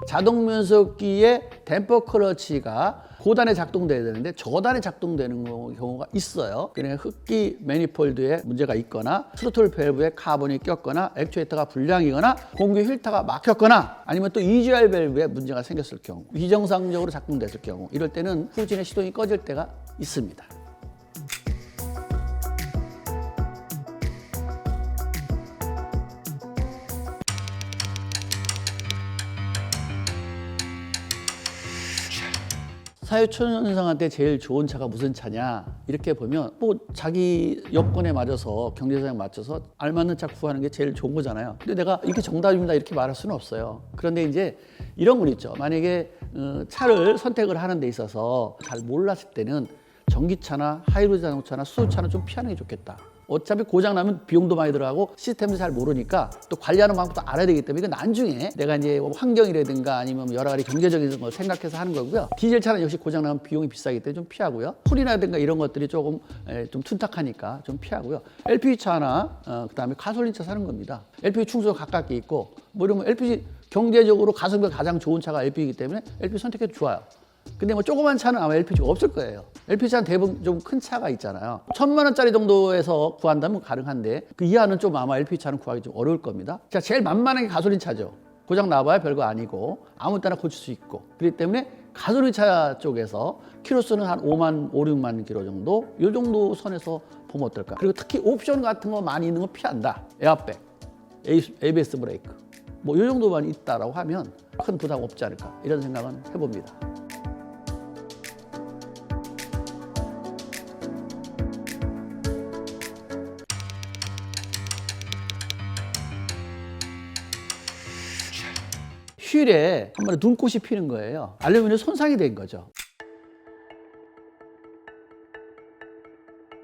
자동 변속기의 댐퍼 클러치가 고단에 작동돼야 되는데 저단에 작동되는 경우가 있어요. 그냥 흡기 매니폴드에 문제가 있거나 스로틀 밸브에 카본이 꼈거나 액추에이터가 불량이거나 공기 필터가 막혔거나 아니면 또 EGR 밸브에 문제가 생겼을 경우, 비정상적으로 작동됐을 경우, 이럴 때는 후진의 시동이 꺼질 때가 있습니다. 사회초년생한테 제일 좋은 차가 무슨 차냐 이렇게 보면 뭐 자기 여건에 맞아서 경제상에 맞춰서 알맞는 차 구하는 게 제일 좋은 거잖아요. 근데 내가 이게 정답입니다 이렇게 말할 수는 없어요. 그런데 이제 이런 건 있죠. 만약에 차를 선택을 하는 데 있어서 잘 몰랐을 때는 전기차나 하이브리드 자동차나 수소차는 좀 피하는 게 좋겠다. 어차피 고장 나면 비용도 많이 들어가고 시스템도 잘 모르니까 또 관리하는 방법도 알아야 되기 때문에 이건 나중에 내가 이제 환경이라든가 아니면 여러 가지 경제적인 걸 생각해서 하는 거고요. 디젤차는 역시 고장 나면 비용이 비싸기 때문에 좀 피하고요. 풀이라든가 이런 것들이 조금 좀 둔탁하니까 좀 피하고요. LPG차나 그다음에 가솔린차 사는 겁니다. LPG 충수가 가깝게 있고 뭐 이러면 LPG 경제적으로 가성비가 가장 좋은 차가 LPG이기 때문에 LPG 선택해도 좋아요. 근데 뭐 조그만 차는 아마 LPG가 없을 거예요. LPG차는 대부분 좀 큰 차가 있잖아요. 1,000만 원짜리 정도에서 구한다면 가능한데 그 이하는 좀 아마 LPG차는 구하기 좀 어려울 겁니다. 자, 제일 만만한 게 가솔린 차죠. 고장 나봐야 별거 아니고 아무 때나 고칠 수 있고, 그렇기 때문에 가솔린 차 쪽에서 키로수는 한 5만, 5, 6만 킬로 정도, 이 정도 선에서 보면 어떨까. 그리고 특히 옵션 같은 거 많이 있는 거 피한다. 에어백, ABS 브레이크 뭐 이 정도만 있다라고 하면 큰 부담 없지 않을까 이런 생각은 해봅니다. 휠에 한 번에 눈꽃이 피는 거예요. 알루미늄 손상이 된 거죠.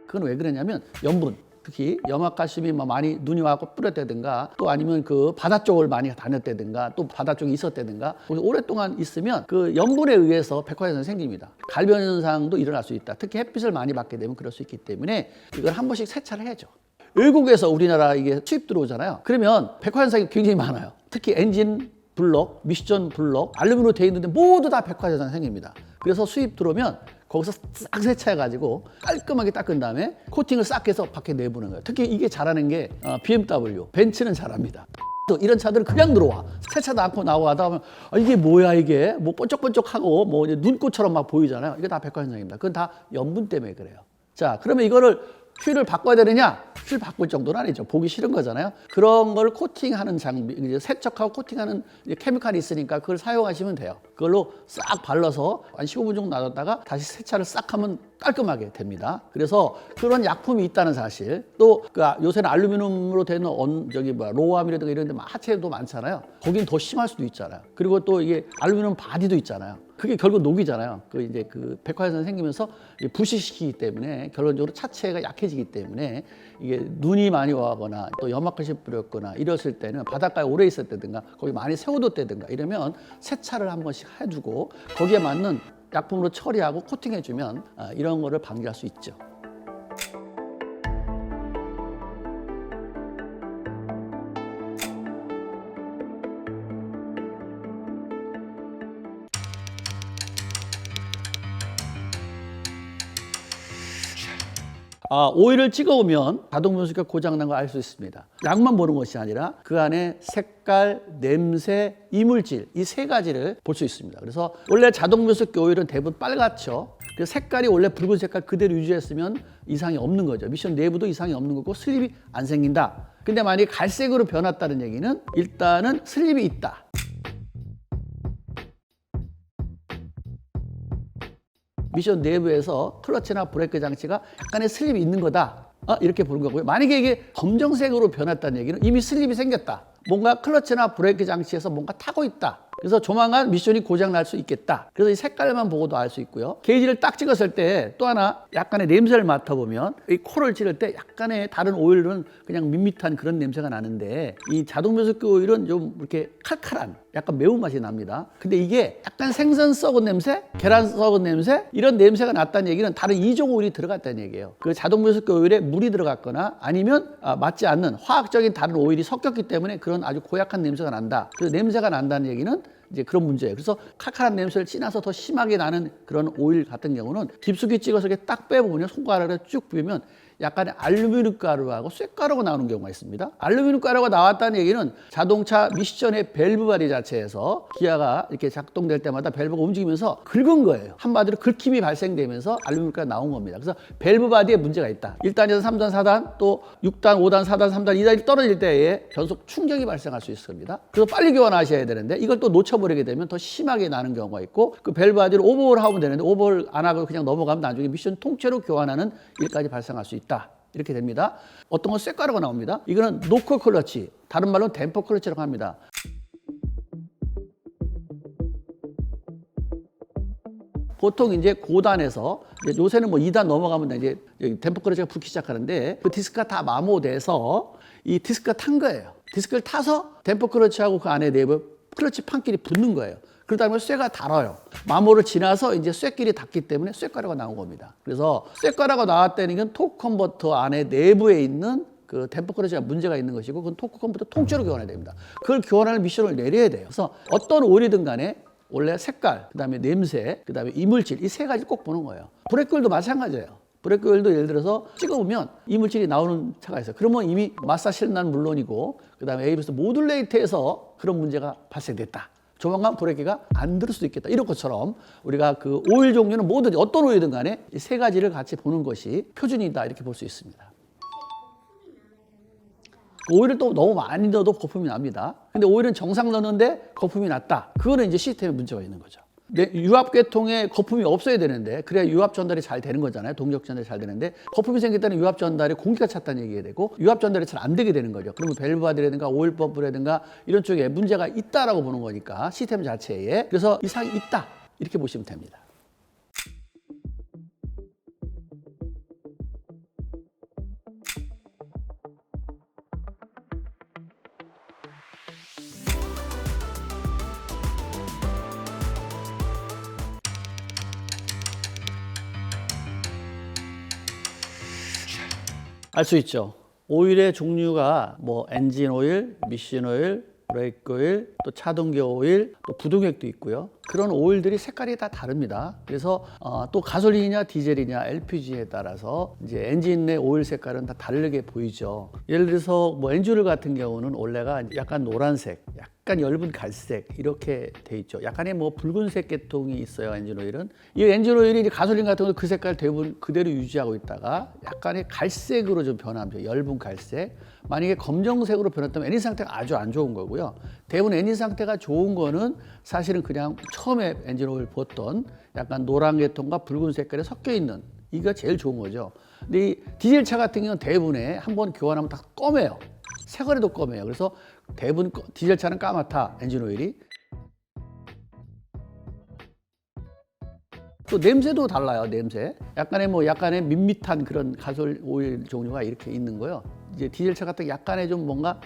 그건 왜 그러냐면 염분, 특히 염화칼슘이 뭐 많이 눈이 와서 뿌렸다든가 또 아니면 그 바다 쪽을 많이 다녔다든가 또 바다 쪽에 있었다든가 오랫동안 있으면 그 염분에 의해서 백화현상이 생깁니다. 갈변 현상도 일어날 수 있다. 특히 햇빛을 많이 받게 되면 그럴 수 있기 때문에 이걸 한 번씩 세차를 해야죠. 외국에서 우리나라 이게 수입 들어오잖아요. 그러면 백화현상이 굉장히 많아요. 특히 엔진 블록, 미션 블록, 알루미늄으로 되어 있는데 모두 다 백화현상이 생깁니다. 그래서 수입 들어오면 거기서 싹 세차해가지고 깔끔하게 닦은 다음에 코팅을 싹 해서 밖에 내보는 거예요. 특히 이게 잘하는 게 BMW, 벤츠는 잘합니다. 또 이런 차들은 그냥 들어와. 세차도 않고 나오다 보면 이게 뭐야 이게 뭐 번쩍번쩍하고 뭐 눈꽃처럼 막 보이잖아요. 이게 다 백화현상입니다. 그건 다 염분 때문에 그래요. 자, 그러면 이거를 휠을 바꿔야 되느냐? 휠 바꿀 정도는 아니죠. 보기 싫은 거잖아요. 그런 걸 코팅하는 장비, 이제 세척하고 코팅하는 케미칼이 있으니까 그걸 사용하시면 돼요. 그걸로 싹 발라서 한 15분 정도 놔뒀다가 다시 세차를 싹 하면 깔끔하게 됩니다. 그래서 그런 약품이 있다는 사실. 또 요새는 알루미늄으로 된 로함이라든가 이런 데 하체도 많잖아요. 거긴 더 심할 수도 있잖아요. 그리고 또 이게 알루미늄 바디도 있잖아요. 그게 결국 녹이잖아요. 이제 백화현상이 생기면서 부식시키기 때문에 결론적으로 차체가 약해지기 때문에 이게 눈이 많이 와거나 또 염화칼슘 뿌렸거나 이랬을 때는 바닷가에 오래 있었다든가 거기 많이 세워뒀다든가 이러면 세차를 한 번씩 해주고 거기에 맞는 약품으로 처리하고 코팅해주면 이런 거를 방지할 수 있죠. 오일을 찍어오면 자동 변속기가 고장난 걸 알 수 있습니다. 약만 보는 것이 아니라 그 안에 색깔, 냄새, 이물질 이 세 가지를 볼 수 있습니다. 그래서 원래 자동 변속기 오일은 대부분 빨갛죠. 그 색깔이 원래 붉은 색깔 그대로 유지했으면 이상이 없는 거죠. 미션 내부도 이상이 없는 거고 슬립이 안 생긴다. 근데 만약에 갈색으로 변했다는 얘기는 일단은 슬립이 있다. 미션 내부에서 클러치나 브레이크 장치가 약간의 슬립이 있는 거다. 이렇게 보는 거고요. 만약에 이게 검정색으로 변했다는 얘기는 이미 슬립이 생겼다. 뭔가 클러치나 브레이크 장치에서 뭔가 타고 있다. 그래서 조만간 미션이 고장 날 수 있겠다. 그래서 이 색깔만 보고도 알 수 있고요. 게이지를 딱 찍었을 때 또 하나 약간의 냄새를 맡아보면 이 코를 찌를 때 약간의 다른 오일은 그냥 밋밋한 그런 냄새가 나는데 이 자동 변속기 오일은 좀 이렇게 칼칼한 약간 매운맛이 납니다. 근데 이게 약간 생선 썩은 냄새, 계란 썩은 냄새 이런 냄새가 났다는 얘기는 다른 이종 오일이 들어갔다는 얘기예요. 그 자동 변속기 오일에 물이 들어갔거나 아니면 맞지 않는 화학적인 다른 오일이 섞였기 때문에 그런 아주 고약한 냄새가 난다. 그래서 냄새가 난다는 얘기는 이제 그런 문제예요. 그래서 칼칼한 냄새를 지나서 더 심하게 나는 그런 오일 같은 경우는 깊숙이 찍어서 이렇게 딱 빼보면 손가락을 쭉 비우면 약간의 알루미늄 가루하고 쇳가루가 나오는 경우가 있습니다. 알루미늄 가루가 나왔다는 얘기는 자동차 미션의 밸브 바디 자체에서 기아가 이렇게 작동될 때마다 밸브가 움직이면서 긁은 거예요. 한마디로 긁힘이 발생되면서 알루미늄 가루가 나온 겁니다. 그래서 밸브 바디에 문제가 있다. 1단에서 3단, 4단, 또 6단, 5단, 4단, 3단, 2단이 떨어질 때에 변속 충격이 발생할 수 있을 겁니다. 그래서 빨리 교환하셔야 되는데 이걸 또 놓쳐버리게 되면 더 심하게 나는 경우가 있고 그 밸브 바디를 오버홀 하면 되는데 오버홀 안 하고 그냥 넘어가면 나중에 미션 통째로 교환하는 일까지 발생할 수 있다. 이렇게 됩니다. 어떤 건 쇳가루가 나옵니다. 이거는 노코 클러치, 다른 말로 댐퍼 클러치라고 합니다. 보통 이제 고단에서 요새는 뭐 2단 넘어가면 이제 댐퍼 클러치가 붙기 시작하는데 그 디스크가 다 마모돼서 이 디스크가 탄 거예요. 디스크를 타서 댐퍼 클러치하고 그 안에 내부 클러치 판끼리 붙는 거예요. 그러다 보면 쇠가 닳아요. 마모를 지나서 이제 쇠끼리 닿기 때문에 쇠가루가 나온 겁니다. 그래서 쇠가루가 나왔다는 건 토크 컨버터 안에 내부에 있는 그 댐퍼 클러치가 문제가 있는 것이고 그건 토크 컨버터 통째로 교환해야 됩니다. 그걸 교환하는 미션을 내려야 돼요. 그래서 어떤 오일이든 간에 원래 색깔, 그다음에 냄새, 그다음에 이물질 이 세 가지 꼭 보는 거예요. 브레이크 오일도 마찬가지예요. 브레이크 오일도 예를 들어서 찍어보면 이물질이 나오는 차가 있어요. 그러면 이미 마사 실난 물론이고 그다음에 ABS 모듈레이트에서 그런 문제가 발생됐다. 조만간 브레이크가 안 들 수도 있겠다. 이런 것처럼 우리가 그 오일 종류는 모두 어떤 오일이든 간에 이 세 가지를 같이 보는 것이 표준이다. 이렇게 볼 수 있습니다. 오일을 또 너무 많이 넣어도 거품이 납니다. 근데 오일은 정상 넣는데 거품이 났다. 그거는 이제 시스템에 문제가 있는 거죠. 유압계통에 거품이 없어야 되는데 그래야 유압 전달이 잘 되는 거잖아요. 동력 전달이 잘 되는데 거품이 생겼다는 유압 전달에 공기가 찼다는 얘기가 되고 유압 전달이 잘 안 되게 되는 거죠. 그러면 밸브 바디라든가 오일 펌프라든가 이런 쪽에 문제가 있다라고 보는 거니까 시스템 자체에 그래서 이상이 있다 이렇게 보시면 됩니다. 알 수 있죠. 오일의 종류가 뭐 엔진 오일, 미신 오일, 브레이크 오일, 또 차동기 오일, 또 부동액도 있고요. 그런 오일들이 색깔이 다 다릅니다. 그래서 또 가솔린이냐 디젤이냐 LPG에 따라서 이제 엔진 내 오일 색깔은 다 다르게 보이죠. 예를 들어서 뭐 엔진 오일 같은 경우는 원래가 약간 노란색, 약간 엷은 갈색 이렇게 돼 있죠. 약간의 뭐 붉은색 계통이 있어요. 엔진 오일은. 이 엔진 오일이 이제 가솔린 같은 경우 그 색깔 대부분 그대로 유지하고 있다가 약간의 갈색으로 좀 변합니다. 엷은 갈색. 만약에 검정색으로 변했다면 엔진 상태가 아주 안 좋은 거고요. 대부분 엔진 상태가 좋은 거는 사실은 그냥 처음에 엔진 오일 부었던 약간 노란 계통과 붉은 색깔이 섞여 있는 이게 제일 좋은 거죠. 근데 이 디젤차 같은 경우는 대부분에 한번 교환하면 다 검해요. 색깔도 검해요. 그래서 대부분 디젤차는 까맣다, 엔진 오일이. 또 냄새도 달라요, 냄새. 약간의 밋밋한 그런 가솔 오일 종류가 이렇게 있는 거예요. 이제 디젤차 같은 약간의 좀 뭔가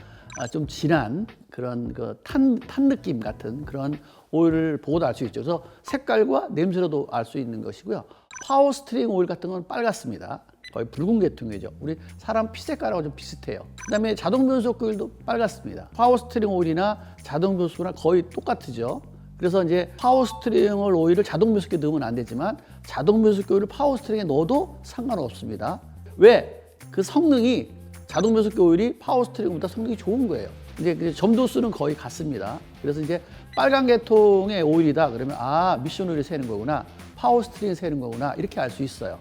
좀 진한 그런 탄 느낌 같은 그런 오일을 보고도 알 수 있죠. 그래서 색깔과 냄새로도 알 수 있는 것이고요. 파워 스티어링 오일 같은 건 빨갛습니다. 거의 붉은 계통이죠. 우리 사람 피 색깔하고 좀 비슷해요. 그다음에 자동 변속기 오일도 빨갛습니다. 파워 스티어링 오일이나 자동 변속기나 거의 똑같죠. 그래서 이제 파워 스티어링 오일을 자동 변속기에 넣으면 안 되지만 자동 변속기 오일을 파워 스티어링에 넣어도 상관없습니다. 왜? 그 성능이 자동 변속기 오일이 파워 스티어링보다 성능이 좋은 거예요. 이제 점도수는 거의 같습니다. 그래서 이제 빨간 계통의 오일이다 그러면 미션 오일이 새는 거구나, 파워 스티어링이 새는 거구나 이렇게 알 수 있어요.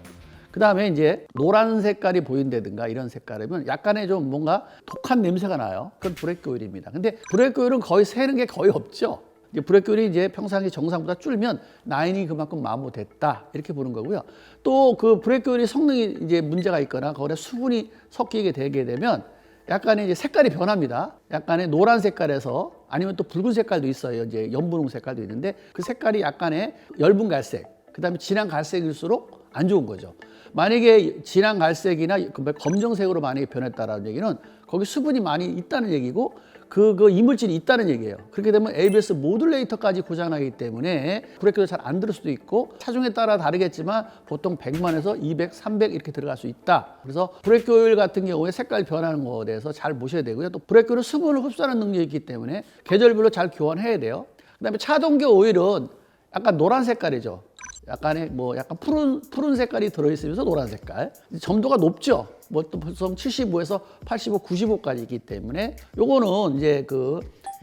그 다음에 이제 노란 색깔이 보인다든가 이런 색깔이면 약간의 좀 뭔가 독한 냄새가 나요. 그건 브레이크 오일입니다. 근데 브레이크 오일은 거의 새는 게 거의 없죠. 이제 브레이크 오일이 이제 평상시 정상보다 줄면 라인이 그만큼 마모됐다 이렇게 보는 거고요. 또 그 브레이크 오일이 성능이 이제 문제가 있거나 거기에 수분이 섞이게 되게 되면 약간의 이제 색깔이 변합니다. 약간의 노란 색깔에서 아니면 또 붉은 색깔도 있어요. 이제 연분홍 색깔도 있는데 그 색깔이 약간의 엷은 갈색, 그다음에 진한 갈색일수록 안 좋은 거죠. 만약에 진한 갈색이나 검정색으로 만약에 변했다라는 얘기는 거기 수분이 많이 있다는 얘기고 그 이물질이 있다는 얘기예요. 그렇게 되면 ABS 모듈레이터까지 고장나기 때문에 브레이크도 잘 안 들을 수도 있고 차종에 따라 다르겠지만 보통 100만에서 200, 300 이렇게 들어갈 수 있다. 그래서 브레이크 오일 같은 경우에 색깔 변하는 거에 대해서 잘 보셔야 되고요. 또 브레이크 오일은 수분을 흡수하는 능력이 있기 때문에 계절별로 잘 교환해야 돼요. 그다음에 차동기 오일은 약간 노란 색깔이죠. 약간 푸른 색깔이 들어있으면서 노란 색깔. 점도가 높죠. 뭐 또 보통 75에서 85, 95까지 있기 때문에 요거는 이제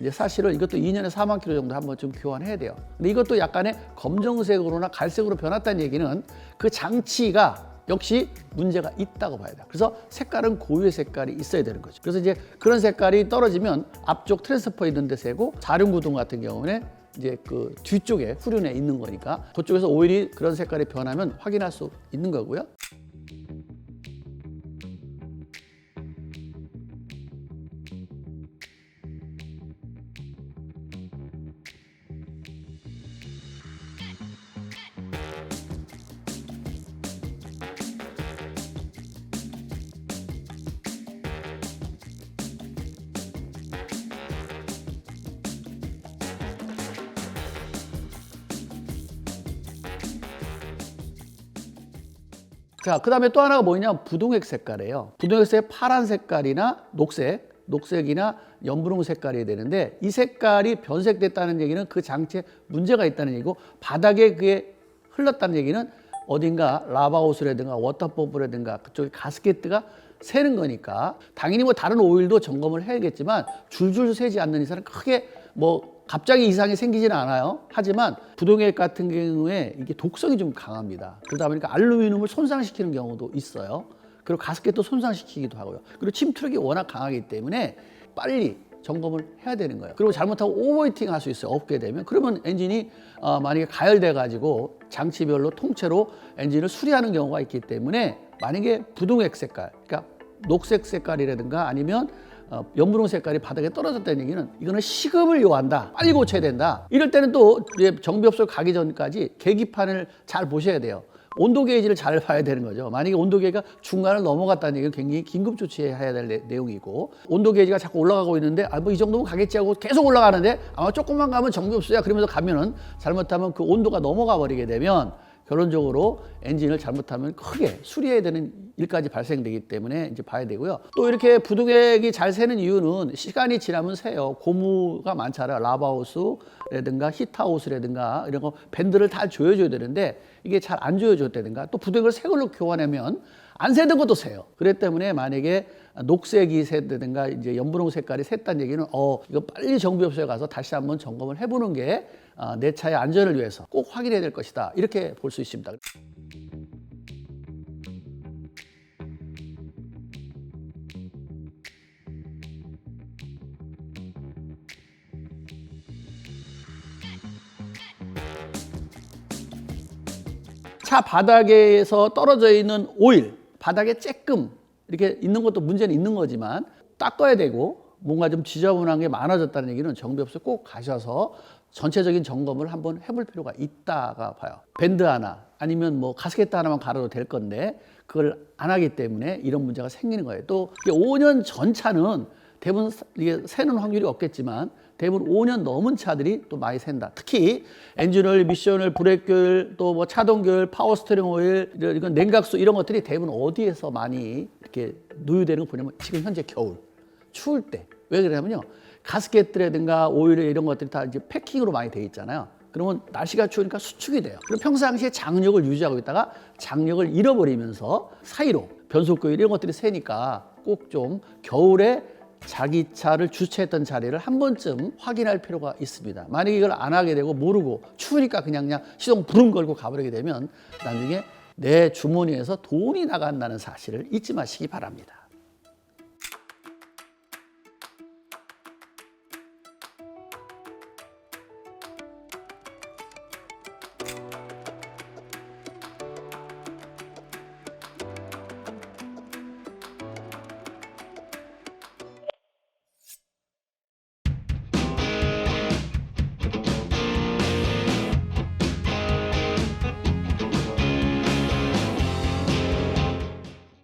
이제 사실은 이것도 2년에 4만 킬로 정도 한번 좀 교환해야 돼요. 근데 이것도 약간의 검정색으로나 갈색으로 변했다는 얘기는 그 장치가 역시 문제가 있다고 봐야 돼요. 그래서 색깔은 고유의 색깔이 있어야 되는 거죠. 그래서 이제 그런 색깔이 떨어지면 앞쪽 트랜스퍼 있는 데 새고 자륜구동 같은 경우는 이제 그 뒤쪽에 후륜에 있는 거니까 그쪽에서 오일이 그런 색깔이 변하면 확인할 수 있는 거고요. 자, 그 다음에 또 하나가 뭐냐면 부동액 색깔이에요. 부동액 색이 파란 색깔이나 녹색이나 연분홍 색깔이 되는데 이 색깔이 변색됐다는 얘기는 그 장치에 문제가 있다는 얘기고 바닥에 그게 흘렀다는 얘기는 어딘가 라바호스라든가 워터펌프라든가 그쪽에 가스켓가 새는 거니까 당연히 뭐 다른 오일도 점검을 해야겠지만 줄줄 새지 않는 이상은 크게 뭐 갑자기 이상이 생기지는 않아요. 하지만 부동액 같은 경우에 이게 독성이 좀 강합니다. 그러다 보니까 알루미늄을 손상시키는 경우도 있어요. 그리고 가스켓도 손상시키기도 하고요. 그리고 침투력이 워낙 강하기 때문에 빨리 점검을 해야 되는 거예요. 그리고 잘못하고 오버히팅 할 수 있어요. 없게 되면. 그러면 엔진이 만약에 가열돼 가지고 장치별로 통째로 엔진을 수리하는 경우가 있기 때문에 만약에 부동액 색깔, 그러니까 녹색 색깔이라든가 아니면 연분홍 색깔이 바닥에 떨어졌다는 얘기는 이거는 시급을 요한다. 빨리 고쳐야 된다. 이럴 때는 또 정비업소 가기 전까지 계기판을 잘 보셔야 돼요. 온도 게이지를 잘 봐야 되는 거죠. 만약에 온도 게이지가 중간을 넘어갔다는 얘기는 굉장히 긴급 조치해야 될 내용이고 온도 게이지가 자꾸 올라가고 있는데 뭐 이 정도면 가겠지 하고 계속 올라가는데 아마 조금만 가면 정비업소야 그러면서 가면은 잘못하면 그 온도가 넘어가 버리게 되면 결론적으로 엔진을 잘못하면 크게 수리해야 되는 일까지 발생되기 때문에 이제 봐야 되고요. 또 이렇게 부두액이 잘 새는 이유는 시간이 지나면 새요. 고무가 많잖아요. 라바우스라든가 히트하우스라든가 이런 거 밴드를 다 조여줘야 되는데 이게 잘 안 조여줬다든가 또 부두액을 새 걸로 교환하면 안 새던 것도 새요. 그렇기 때문에 만약에 녹색이 새다든가 이제 연분홍 색깔이 샜다는 얘기는 이거 빨리 정비업소에 가서 다시 한번 점검을 해보는 게 내 차의 안전을 위해서 꼭 확인해야 될 것이다. 이렇게 볼 수 있습니다. 차 바닥에서 떨어져 있는 오일, 바닥에 쬐끔 이렇게 있는 것도 문제는 있는 거지만 닦아야 되고 뭔가 좀 지저분한 게 많아졌다는 얘기는 정비업소에 꼭 가셔서 전체적인 점검을 한번 해볼 필요가 있다가 봐요. 밴드 하나 아니면 뭐 가스켓 하나만 갈아도 될 건데 그걸 안 하기 때문에 이런 문제가 생기는 거예요. 또 5년 전 차는 대부분 이게 새는 확률이 없겠지만 대부분 5년 넘은 차들이 또 많이 샌다. 특히 엔진오일, 미션오일, 브레이크오일, 또 뭐 차동교일, 파워스티어링 오일, 이건 냉각수 이런 것들이 대부분 어디에서 많이 이렇게 누유되는 거 보냐면 지금 현재 겨울, 추울 때. 왜 그러냐면요. 가스켓들이라든가 오일 이런 것들이 다 이제 패킹으로 많이 돼 있잖아요. 그러면 날씨가 추우니까 수축이 돼요. 그럼 평상시에 장력을 유지하고 있다가 장력을 잃어버리면서 사이로 변속기 이런 것들이 새니까 꼭 좀 겨울에 자기 차를 주차했던 자리를 한 번쯤 확인할 필요가 있습니다. 만약에 이걸 안 하게 되고 모르고 추우니까 그냥 시동 부릉 걸고 가버리게 되면 나중에 내 주머니에서 돈이 나간다는 사실을 잊지 마시기 바랍니다.